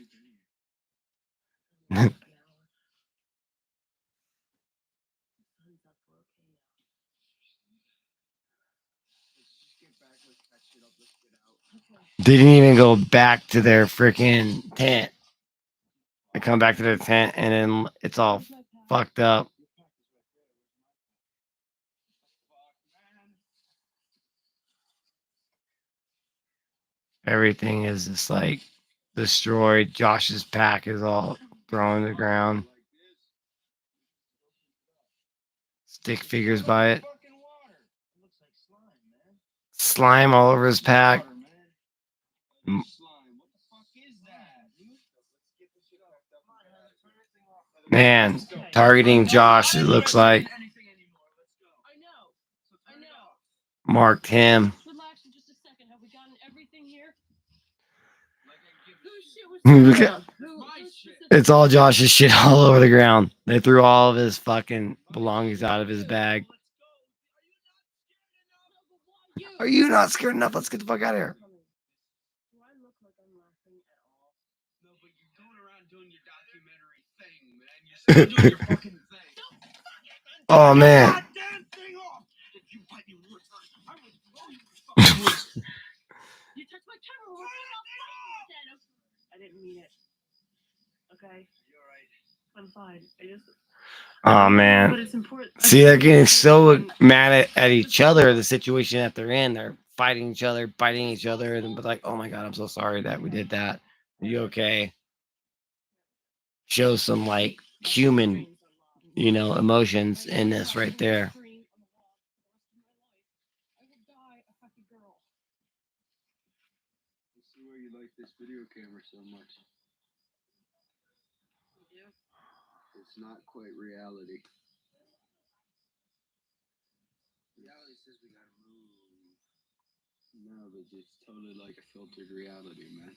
They didn't even go back to their freaking tent. They come back to their tent and then it's all fucked up. Everything is just like destroyed. Josh's pack is all thrown to the ground. Stick figures by it. Slime all over his pack. Man, targeting Josh, it looks like. Marked him. Relax for just a second. Have we gotten everything here? It's all Josh's shit all over the ground. They threw all of his fucking belongings out of his bag. Are you not scared enough? Let's get the fuck out of here. Do I look like I'm laughing at all? No, but you're going around doing your documentary thing, man. You're still doing your fucking thing. Oh man. Goddamn thing off. If you bite me with I will blow you fucking loose. You touched my camera. I didn't mean it. Okay. You're right. I'm fine. I just. Oh man. But it's important. See, they're getting so mad at each other, the situation that they're in. They're fighting each other, biting each other, and but like, oh my god, I'm so sorry that we did that. Are you okay? Show some like human, emotions in this right there. I see why you like this video camera so much. It's not quite reality. Reality says we gotta move. No, but it's totally like a filtered reality, man.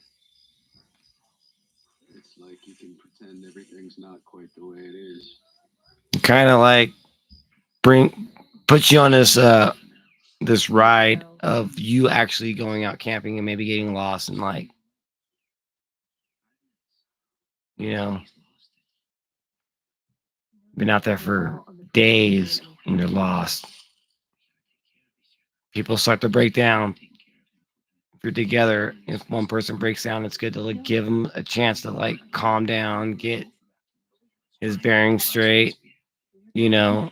It's like you can pretend everything's not quite the way it is. Kind of like put you on this ride of you actually going out camping and maybe getting lost and like, been out there for days and you're lost. People start to break down. If you're together, if one person breaks down, it's good to like give them a chance to like calm down, get his bearings straight. You know,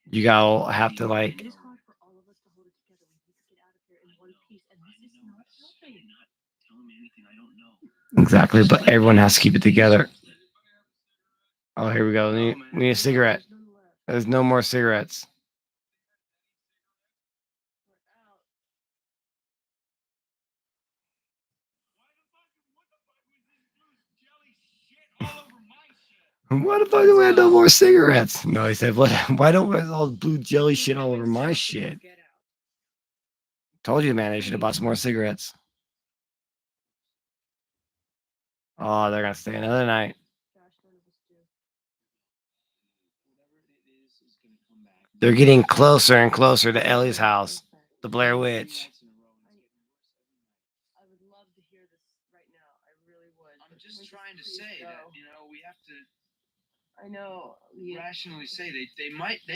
you gotta have to like It is hard for all of us to hold it together when we get out of here in one piece, and this is not helping. exactly, but everyone has to keep it together. Oh, here we go. We need a cigarette. There's no more cigarettes. Why the fuck do we have no more cigarettes? No, he said, "What? Why don't we have all the blue jelly shit all over my shit?" Told you, man. They should have bought some more cigarettes. Oh, they're gonna stay another night. They're getting closer and closer to Ellie's house, the Blair Witch. I would love to hear this right now. I really would. I'm just trying to say that we have to I know. rationally say they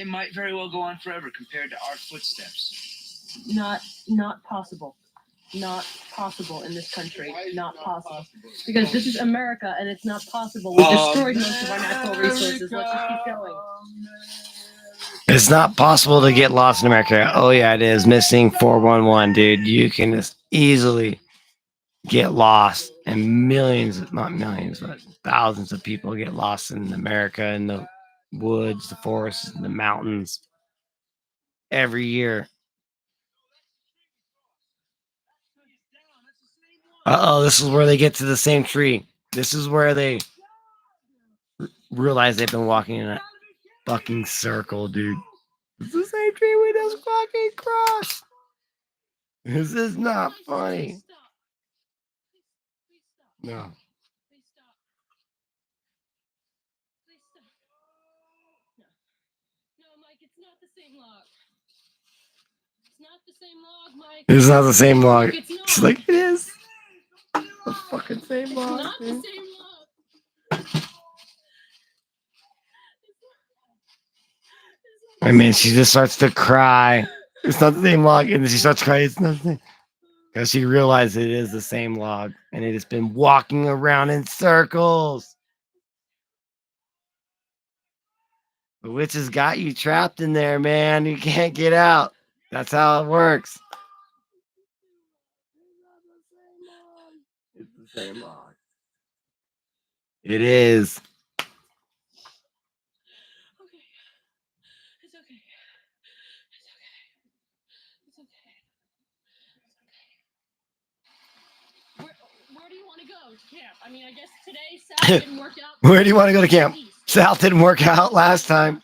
might very well go on forever compared to our footsteps. Not possible. Not possible in this country. Not possible. Because this is America and it's not possible. We destroyed most of our natural resources. Let's just keep going. It's not possible to get lost in America. Oh yeah, it is. Missing 411, dude. You can just easily get lost, and millions, not millions, but thousands of people get lost in America in the woods, the forests, the mountains every year. Uh-oh, this is where they get to the same tree. This is where they realize they've been walking in a fucking circle, dude. It's the same tree we just fucking crossed. This is not funny. No. No, Mike, it's not the same log. It's not the same log, Mike. It's not the same log. It's not. She's like, it is. The fucking same It's log. not the Dude. same log. I mean, she just starts to cry. It's not the same log, and then she starts crying. It's not the same. Because she realized it is the same log, and it has been walking around in circles. The witch has got you trapped in there, man. You can't get out. That's how it works. It's the same log. It is. Okay. It's okay. It's okay. It's okay. Where do you want to go to camp? I mean, I guess today South didn't work out. Where do you want to go to camp? South didn't work out last time.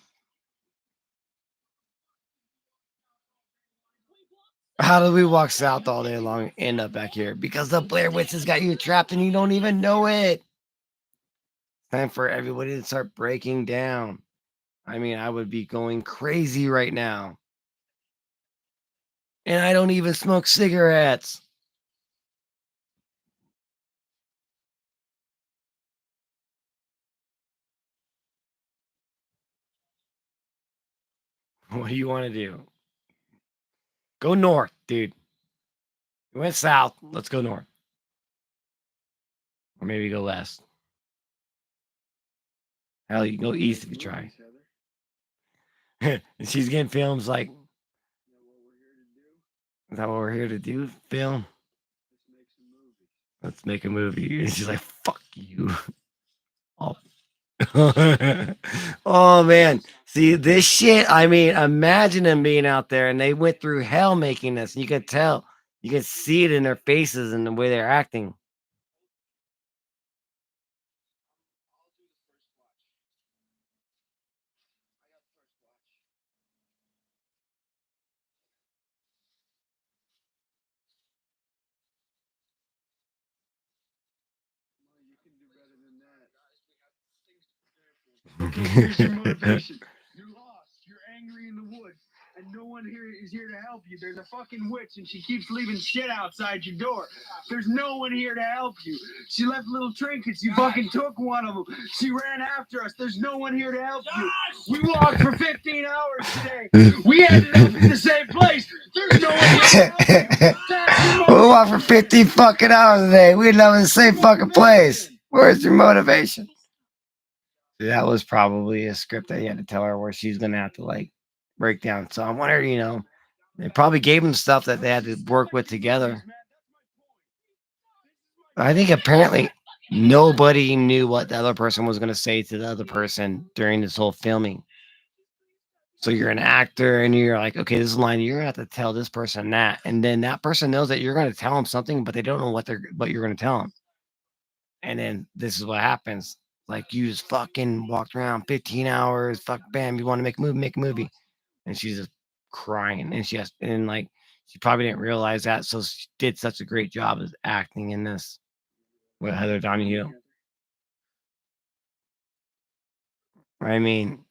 How did we walk south all day long and end up back here? Because the Blair Witch has got you trapped and you don't even know it. Time for everybody to start breaking down. I mean, I would be going crazy right now. And I don't even smoke cigarettes. What do you want to do? Go north, dude. We went south. Let's go north. Or maybe go west. Hell, you can go east if you try. And she's getting films like, is that what we're here to do? Film? Let's make a movie. And she's like, fuck you. Oh. Oh man. See this shit. I mean, imagine them being out there and they went through hell making this. You can tell. You can see it in their faces and the way they're acting. Here's your motivation. You're lost. You're angry in the woods, and no one here is here to help you. There's a fucking witch, and she keeps leaving shit outside your door. There's no one here to help you. She left little trinkets. You fucking took one of them. She ran after us. There's no one here to help you. We walked for 15 hours today. We ended up in the same place. There's no one here to help you. We walked for 50 fucking hours today. We ended up in the same fucking place. Where's your motivation? That was probably a script that you had to tell her where she's gonna have to like break down. So I wonder, they probably gave them stuff that they had to work with together. I think apparently nobody knew what the other person was gonna say to the other person during this whole filming. So you're an actor and you're like, okay, this is a line you're gonna have to tell this person that, and then that person knows that you're gonna tell them something, but they don't know what you're gonna tell them. And then this is what happens. Like you just fucking walked around 15 hours, fuck bam, you want to make a movie, make a movie. And she's just crying. And like she probably didn't realize that. So she did such a great job as acting in this with Heather Donahue. I mean,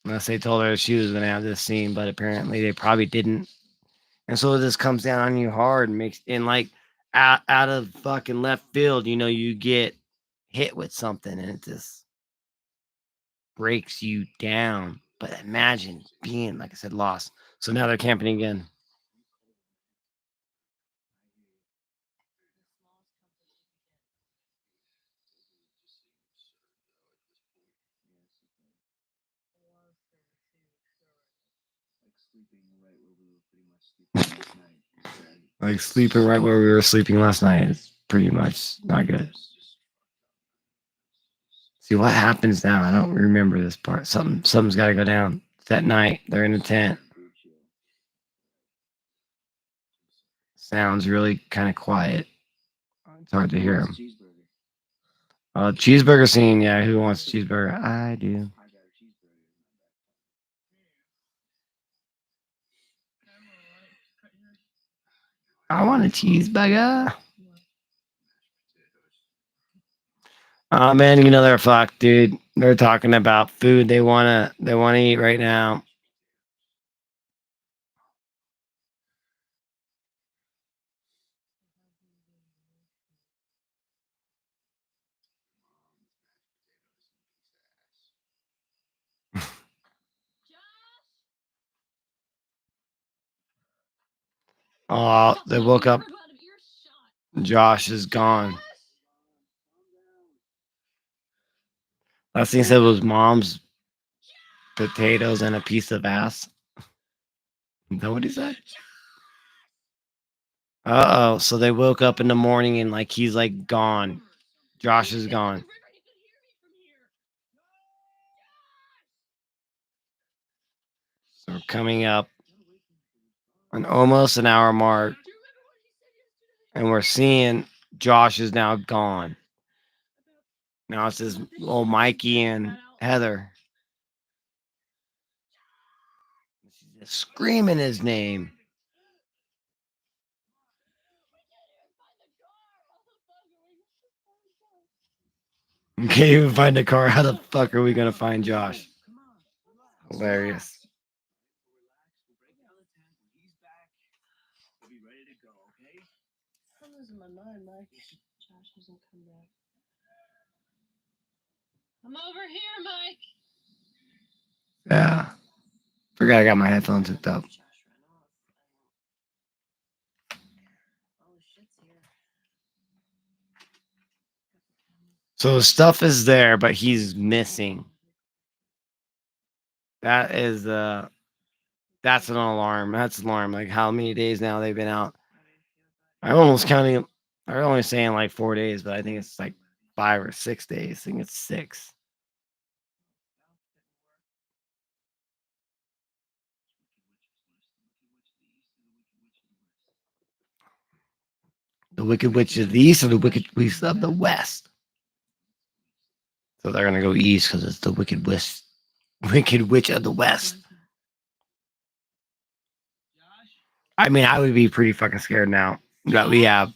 unless they told her she was gonna have this scene, but apparently they probably didn't. And so this comes down on you hard and makes and like out of fucking left field, you get hit with something and it just breaks you down. But imagine being, like I said, lost. So now they're camping again. Like sleeping right where we were sleeping last night is pretty much not good. See what happens now. I don't remember this part. Something's got to go down. It's that night. They're in a tent. Sounds really kind of quiet. It's hard to hear them. Cheeseburger scene. Yeah, who wants cheeseburger? I do. I want a cheeseburger. Oh man, they're fucked, dude. They're talking about food they wanna eat right now. Oh, they woke up. Josh is gone. Last thing he said was mom's potatoes and a piece of ass. Is that what he said? Uh oh. So they woke up in the morning and like he's like gone. Josh is gone. So we're coming up on almost an hour mark. And we're seeing Josh is now gone. Now it's just old Mikey and Heather. She's just screaming his name. We can't even find the car. How the fuck are we gonna find Josh? Hilarious. I'm losing my mind, Mike. Josh hasn't come back. I'm over here, Mike. Yeah. Forgot I got my headphones hooked up. So the stuff is there, but he's missing. That is that's an alarm. That's an alarm. Like how many days now they've been out? I'm almost counting. I'm only saying like 4 days, but I think it's like 5 or 6 days. I think it's 6. The Wicked Witch of the East or the Wicked Witch of the West. So they're gonna go east because it's the Wicked Witch of the West. I mean, I would be pretty fucking scared now that we have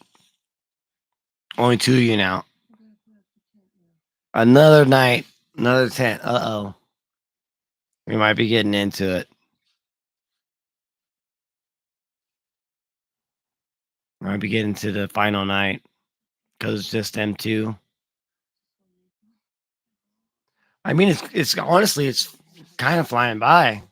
only 2 of you now. Another night, another tent. Uh-oh. We might be getting into it. We might be getting to the final night because it's just them 2. I mean, it's honestly, it's kind of flying by.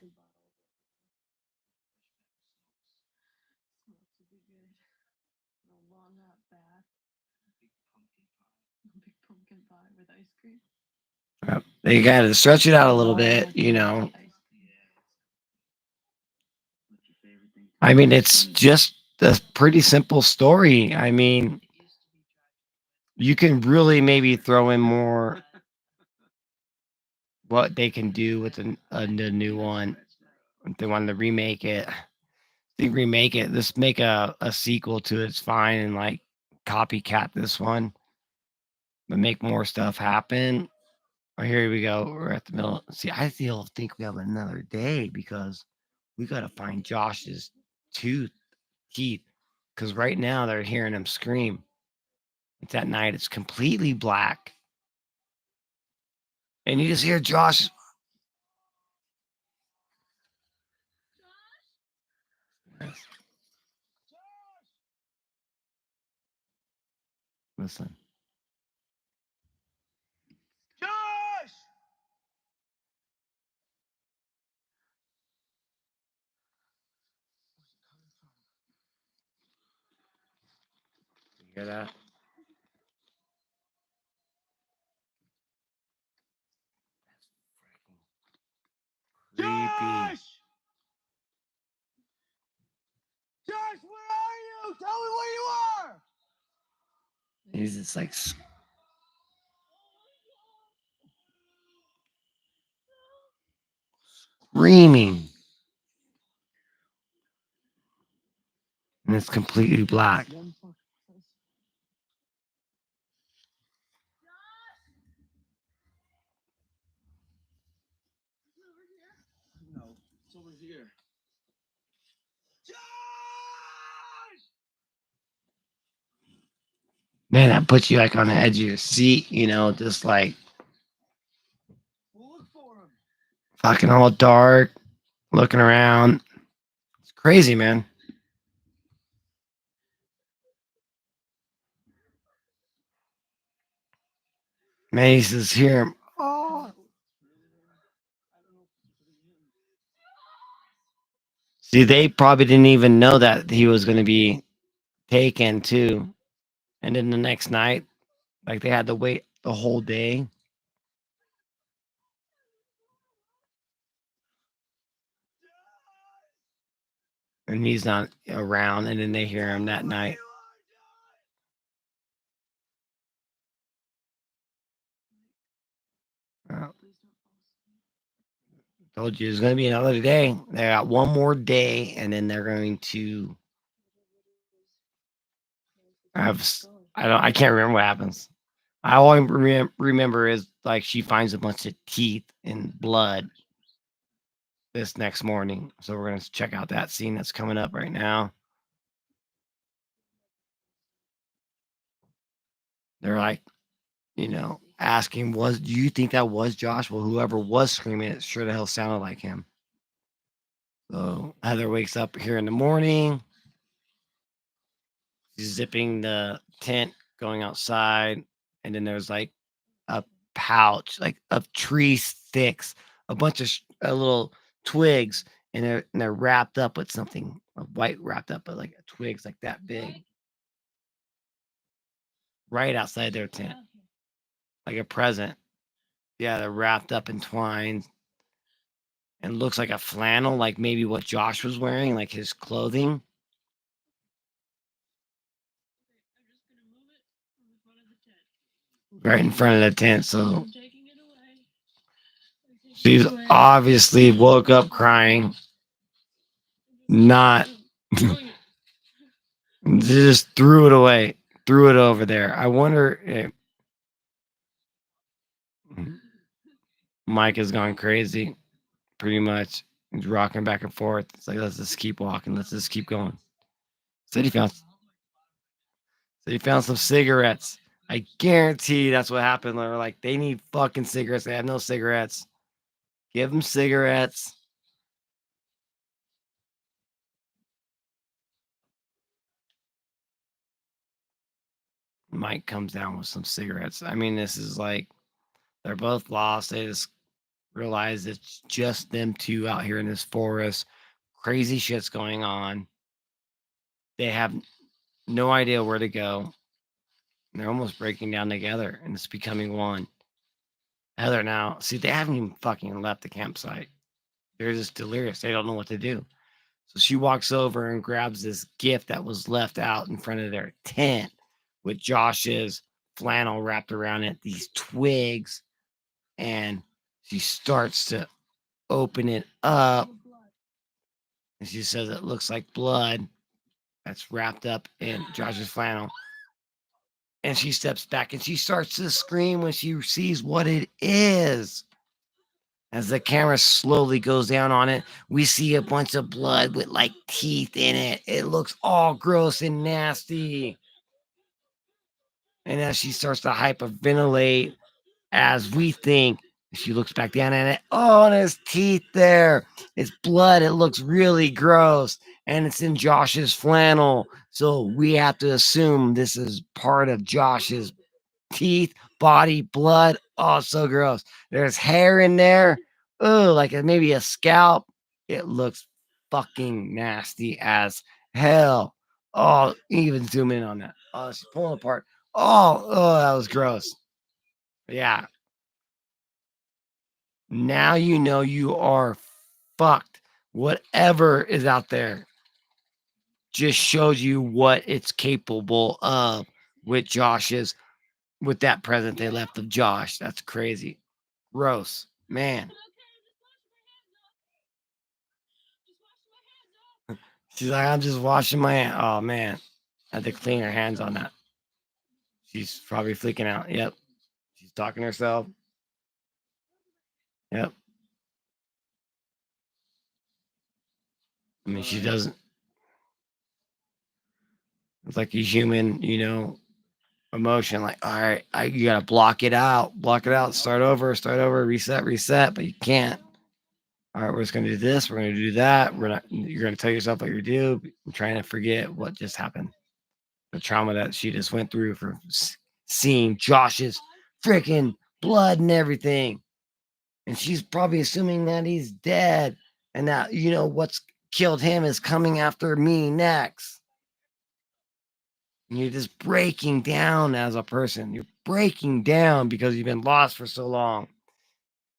Yep. They got to stretch it out a little bit, you know. I mean, it's just a pretty simple story. I mean, you can really maybe throw in more what they can do with the new one. If they wanted to remake it, Just make a sequel to It's Fine and like copycat this one, but make more stuff happen. Oh, here we go. We're at the middle. See, I still think we have another day because we got to find Josh's teeth. Because right now they're hearing him scream. It's at night. It's completely black. And you just hear Josh. Listen. Josh! You hear that? Creepy. Josh! Josh, where are you? Tell me where you are! He's just like screaming. And it's completely black. No, it's over here. Josh! Man, that puts you like on the edge of your seat, you know, just like We'll look for him. fucking all dark, looking around. It's crazy, man. Man, he says, here. Oh. See, they probably didn't even know that he was going to be taken too. And then the next night, like they had to wait the whole day. And he's not around. And then they hear him that night. Oh, told you it's going to be another day. They got one more day, and then they're going to have. I can't remember what happens. All I remember is like she finds a bunch of teeth and blood this next morning. So we're going to check out that scene that's coming up right now. They're like, you know, asking, do you think that was Josh? Well, whoever was screaming, it sure the hell sounded like him. So Heather wakes up here in the morning. She's zipping the tent, going outside, and then there's like a pouch, like of tree sticks, a bunch of little twigs, and they're wrapped up with something white, wrapped up, but like twigs like that big, right outside their tent. like a present. Yeah, they're wrapped up in twine and looks like a flannel, like maybe what Josh was wearing, like his clothing. Right in front of the tent. So she's obviously woke up crying. Not just threw it away, threw it over there. I wonder if Mike has gone crazy, pretty much. He's rocking back and forth. It's like, let's just keep walking. Let's just keep going. Said he found, said he found some cigarettes. I guarantee that's what happened. They're like, they need fucking cigarettes. They have no cigarettes. Give them cigarettes. Mike comes down with some cigarettes. I mean, this is like, they're both lost. They just realize it's just them two out here in this forest. Crazy shit's going on. They have no idea where to go. They're almost breaking down together and it's becoming one. Heather now, see, they haven't even fucking left the campsite. They're just delirious. They don't know what to do. So she walks over and grabs this gift that was left out in front of their tent with Josh's flannel wrapped around it, these twigs, and she starts to open it up. And she says it looks like blood that's wrapped up in Josh's flannel. And she steps back and she starts to scream when she sees what it is. As the camera slowly goes down on it, we see a bunch of blood with like teeth in it. It looks all gross and nasty. And as she starts to hyperventilate, as we think, she looks back down at it. Oh, and there's teeth there. It's blood. It looks really gross. And it's in Josh's flannel. So we have to assume this is part of Josh's teeth, body, blood. Oh, so gross. There's hair in there. Oh, like maybe a scalp. It looks fucking nasty as hell. Oh, even zoom in on that. Oh, she's pulling apart. Oh, that was gross. Yeah. Now you know you are fucked. Whatever is out there just shows you what it's capable of with Josh's, with that present they left of Josh. That's crazy. Gross. Man. She's like, I'm just washing my hand. Oh, man. I had to clean her hands on that. She's probably freaking out. Yep. She's talking to herself. Yep. I mean, she doesn't. It's like a human, emotion. Like, all right, you gotta block it out, start over, reset, but you can't. All right, we're just gonna do this. We're gonna do that. We're not. You're gonna tell yourself what you do. I'm trying to forget what just happened. The trauma that she just went through for seeing Josh's freaking blood and everything, and she's probably assuming that he's dead, and that what's killed him is coming after me next. And you're just breaking down as a person. You're breaking down because you've been lost for so long.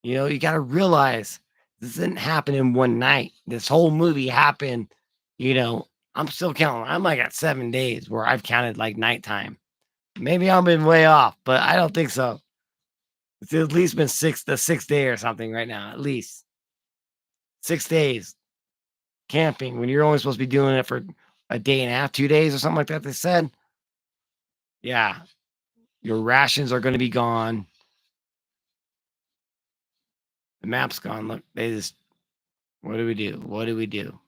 You got to realize this didn't happen in one night. This whole movie happened, I'm still counting. I'm like at 7 days where I've counted like nighttime. Maybe I've been way off, but I don't think so. It's at least been the sixth day or something right now, at least 6 days camping when you're only supposed to be doing it for a day and a half, 2 days or something like that. They said, yeah, your rations are going to be gone. The map's gone. Look, what do we do? What do we do?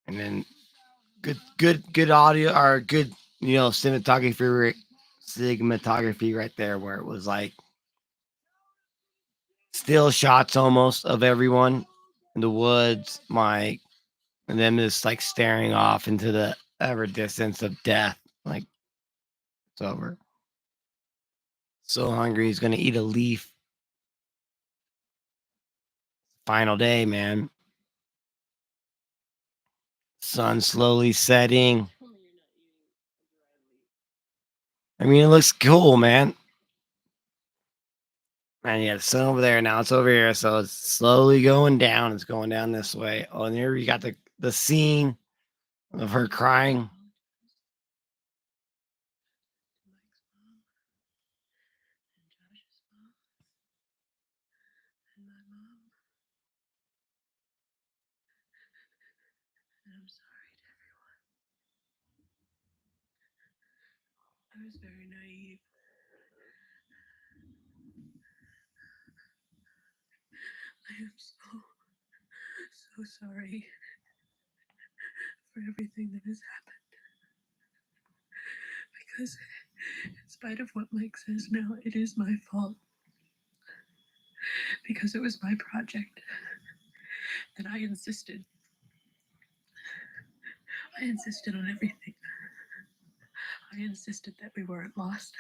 And then good audio or good, cinematography right there where it was like still shots almost of everyone in the woods, Mike, and them just like staring off into the ever distance of death. Like it's over. So hungry, he's gonna eat a leaf. Final day, man. Sun slowly setting. I mean, it looks cool, man. And yeah, the sun over there. Now it's over here. So it's slowly going down. It's going down this way. Oh, and here you got the scene of her crying. I'm sorry to everyone. I was very naive. I am so sorry for everything that has happened. Because, in spite of what Mike says now, it is my fault. Because it was my project. And I insisted. I insisted on everything. I insisted that we weren't lost.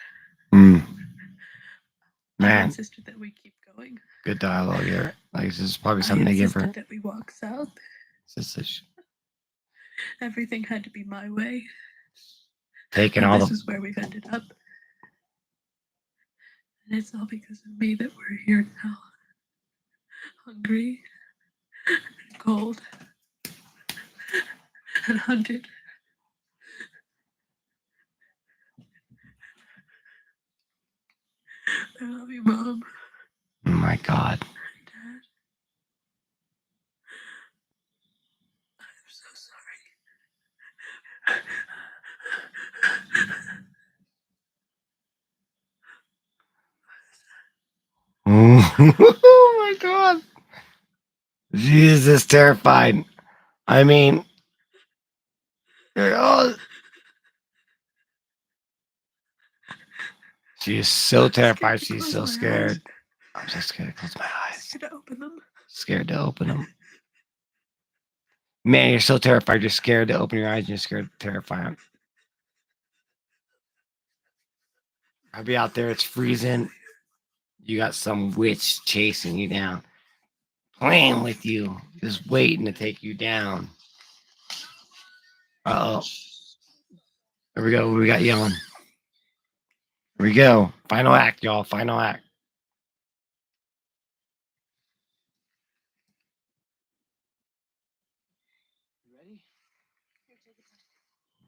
Mm. I Man, insisted that we keep going. good dialogue here. Like, this is probably I something to give her. insisted that we walk south. Everything had to be my way. Taking And all this the is where we've ended up. And it's all because of me that we're here now. Hungry, and cold, and hunted. I love you, Mom. oh my God. Dad. I'm so sorry. Oh my God. Jesus, terrified. I mean, oh, she is so I'm scared terrified. to She's close so my scared. eyes. I'm so scared to close my I'm eyes. scared to open them. Scared to open them. Man, you're so terrified. You're scared to open your eyes. And you're scared, terrified. I'll be out there. It's freezing. You got some witch chasing you down, playing with you, just waiting to take you down. Uh oh. Here we go. What we got yelling? Here we go. Final act, y'all. Final act.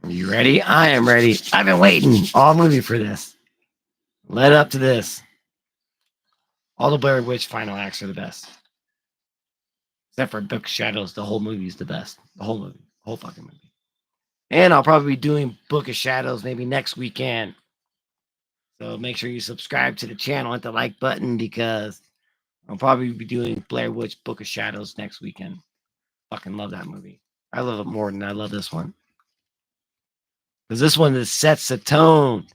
Are you ready? I am ready. I've been waiting all movie for this. Led up to this. All the Blair Witch final acts are the best. Except for Book Shadows, the whole movie is the best. The whole movie. The whole fucking movie. And I'll probably be doing Book of Shadows maybe next weekend. So make sure you subscribe to the channel, hit the like button, because I'll probably be doing Blair Witch Book of Shadows next weekend. Fucking love that movie. I love it more than I love this one. Because this one just sets the tone.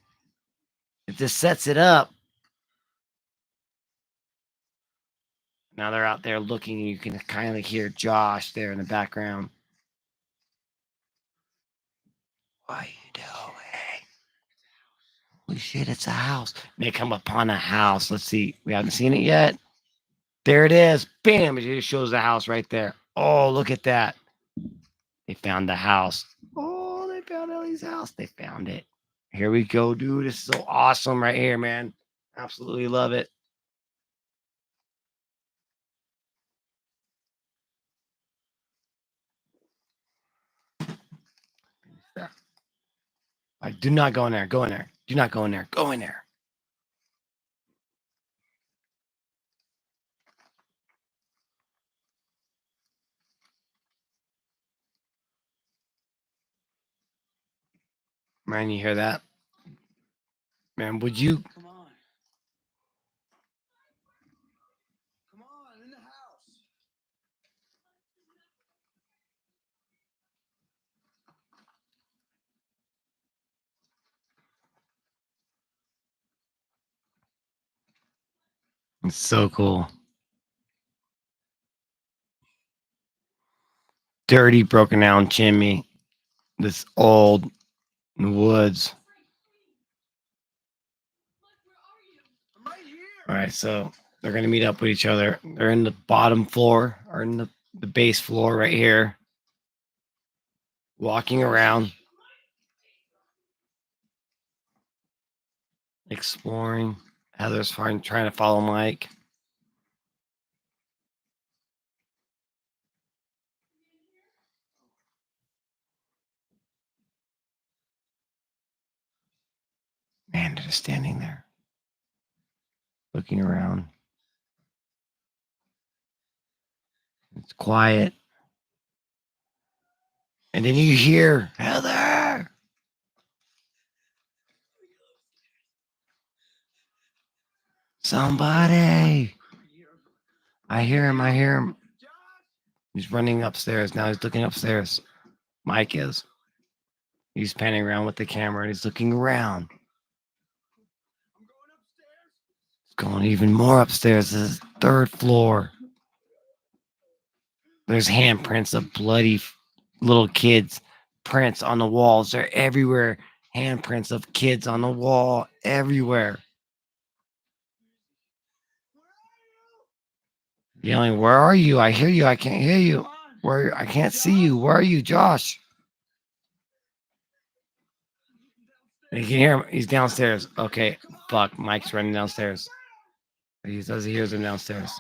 It just sets it up. Now they're out there looking, and you can kind of hear Josh there in the background. What are you doing? Holy shit, it's a house. They come upon a house. Let's see. We haven't seen it yet. There it is. Bam. It just shows the house right there. Oh, look at that. They found the house. Oh, they found Ellie's house. They found it. Here we go, dude. This is so awesome right here, man. Absolutely love it. Like, do not go in there. Go in there. Do not go in there. Go in there. Man, you hear that? Man, would you? Come on. Come on, in the house. It's so cool. Dirty, broken down chimney. This old in the woods. I'm right here. All right, so They're gonna meet up with each other. They're in the bottom floor or in the base floor right here, walking around, exploring. Heather's trying to follow Mike. Man, they're just standing there, looking around. It's quiet. And then you hear, Heather! Somebody! I hear him. I hear him. He's running upstairs. Now he's looking upstairs. Mike is. He's panning around with the camera and he's looking around. He's going even more upstairs. This is third floor. There's handprints of bloody little kids. Prints on the walls. They're everywhere. Handprints of kids on the wall. Everywhere. Yelling, where are you? I hear you. I can't hear you. Where? I can't see you. Where are you, Josh? You can hear him. He's downstairs. Okay. Fuck. Mike's running downstairs. He says he hears him downstairs.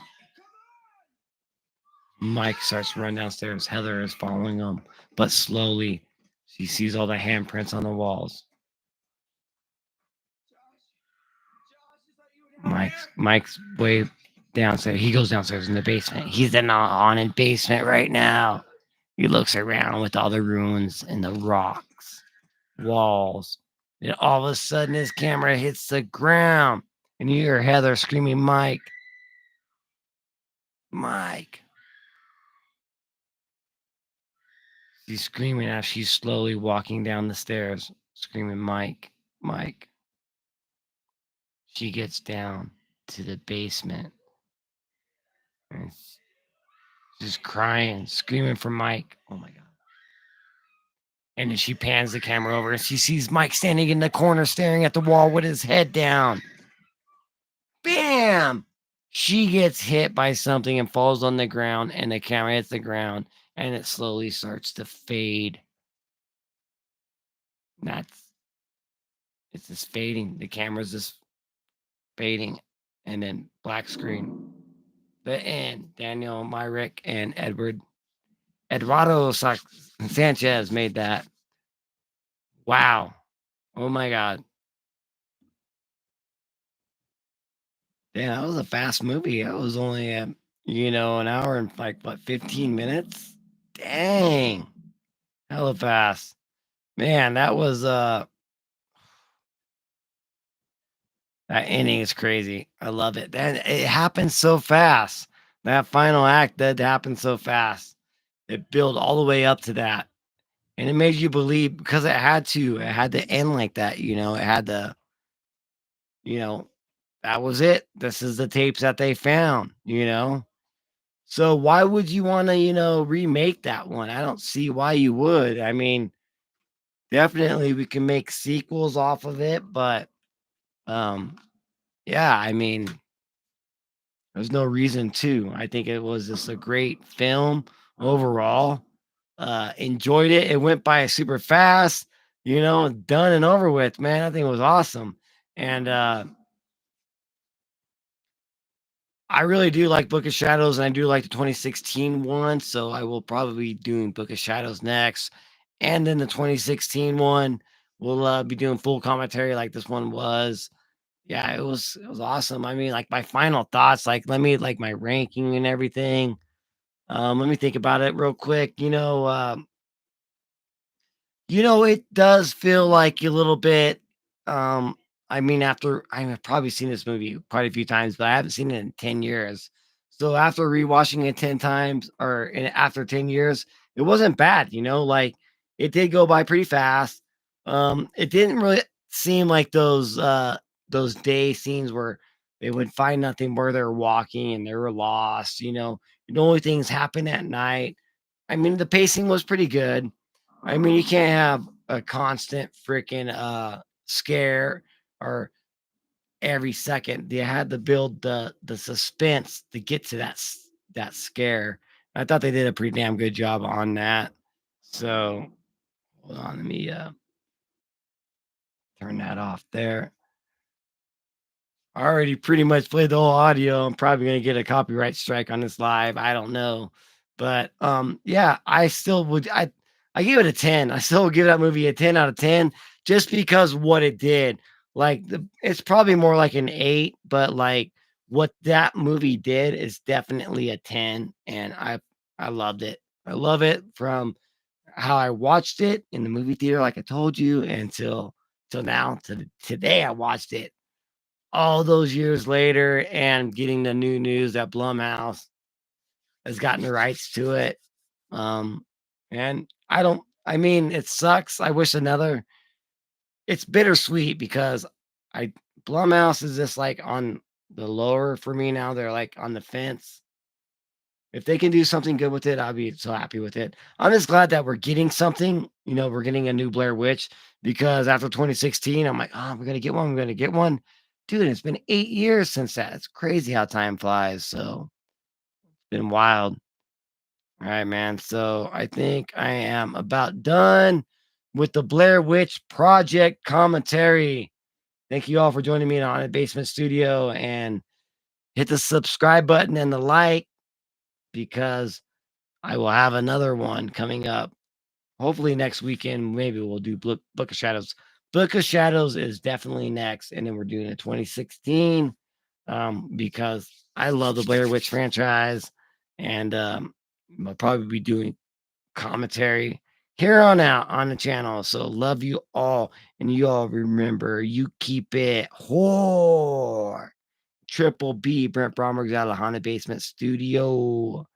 Mike starts to run downstairs. Heather is following him, but slowly. She sees all the handprints on the walls. Mike's way downstairs. He goes downstairs in the basement. He's in the haunted basement right now. He looks around with all the ruins and the rocks, walls. And all of a sudden, his camera hits the ground. And you hear Heather screaming, Mike. Mike. She's screaming as she's slowly walking down the stairs, screaming, Mike, Mike. She gets down to the basement. And she's crying, screaming for Mike. Oh my God. And then she pans the camera over and she sees Mike standing in the corner staring at the wall with his head down. Bam! She gets hit by something and falls on the ground, and the camera hits the ground, and it slowly starts to fade. It's just fading. The camera's just fading, and then black screen. The end. Daniel Myrick and Eduardo Sanchez made that. Wow. Oh my God. Yeah, that was a fast movie. It was only an hour and 15 minutes. Dang. Hella fast. Man, that was that ending is crazy. I love it. That it happened so fast. That final act that happened so fast. It built all the way up to that. And it made you believe because it had to. It had to end like that, It had to, you know, that was it. This is the tapes that they found. So why would you want to, remake that one? I don't see why you would. I mean, definitely we can make sequels off of it, but yeah, I mean, there's no reason to. I think it was just a great film overall. Enjoyed it. It went by super fast, done and over with, man. I think it was awesome. And I really do like Book of Shadows, and I do like the 2016 one. So I will probably be doing Book of Shadows next. And then the 2016 one, we'll be doing full commentary like this one was. Yeah, it was awesome. I mean, like my final thoughts, let me my ranking and everything. Let me think about it real quick. It does feel like a little bit. I mean, after I've probably seen this movie quite a few times, but I haven't seen it in 10 years. So after rewatching it 10 times after 10 years, it wasn't bad, it did go by pretty fast. It didn't really seem like those day scenes where they would find nothing where they're walking and they were lost, the only things happen at night. I mean, the pacing was pretty good. I mean, you can't have a constant freaking scare or every second. They had to build the suspense to get to that scare. I thought they did a pretty damn good job on that. So hold on, let me turn that off there. I already pretty much played the whole audio. I'm probably gonna get a copyright strike on this live. I don't know. But yeah, I still would I give it a 10. I still would give that movie a 10 out of 10 just because what it did. Like it's probably more like an 8, but like what that movie did is definitely a 10. And I loved it. I love it from how I watched it in the movie theater, like I told you, until till now to today I watched it all those years later and getting the new news that Blumhouse has gotten the rights to it. Um, and I mean, it sucks. I wish it's bittersweet because I, Blumhouse is just like on the lower for me now. They're like on the fence. If they can do something good with it, I'll be so happy with it. I'm just glad that we're getting something. We're getting a new Blair Witch because after 2016, I'm like, oh, we're gonna get one. We're gonna get one, dude. It's been 8 years since that. It's crazy how time flies. So it's been wild. All right, man. So I think I am about done with the Blair Witch Project commentary. Thank you all for joining me on the Basement Studio, and hit the subscribe button and the like because I will have another one coming up. Hopefully next weekend. Maybe we'll do Book of Shadows. Book of Shadows is definitely next, and then we're doing a 2016 because I love the Blair Witch franchise, and I'll probably be doing commentary here on out on the channel. So love you all, and you all remember you keep it whore. Triple B, Brent Bromberg's out of the Haunted Basement Studio.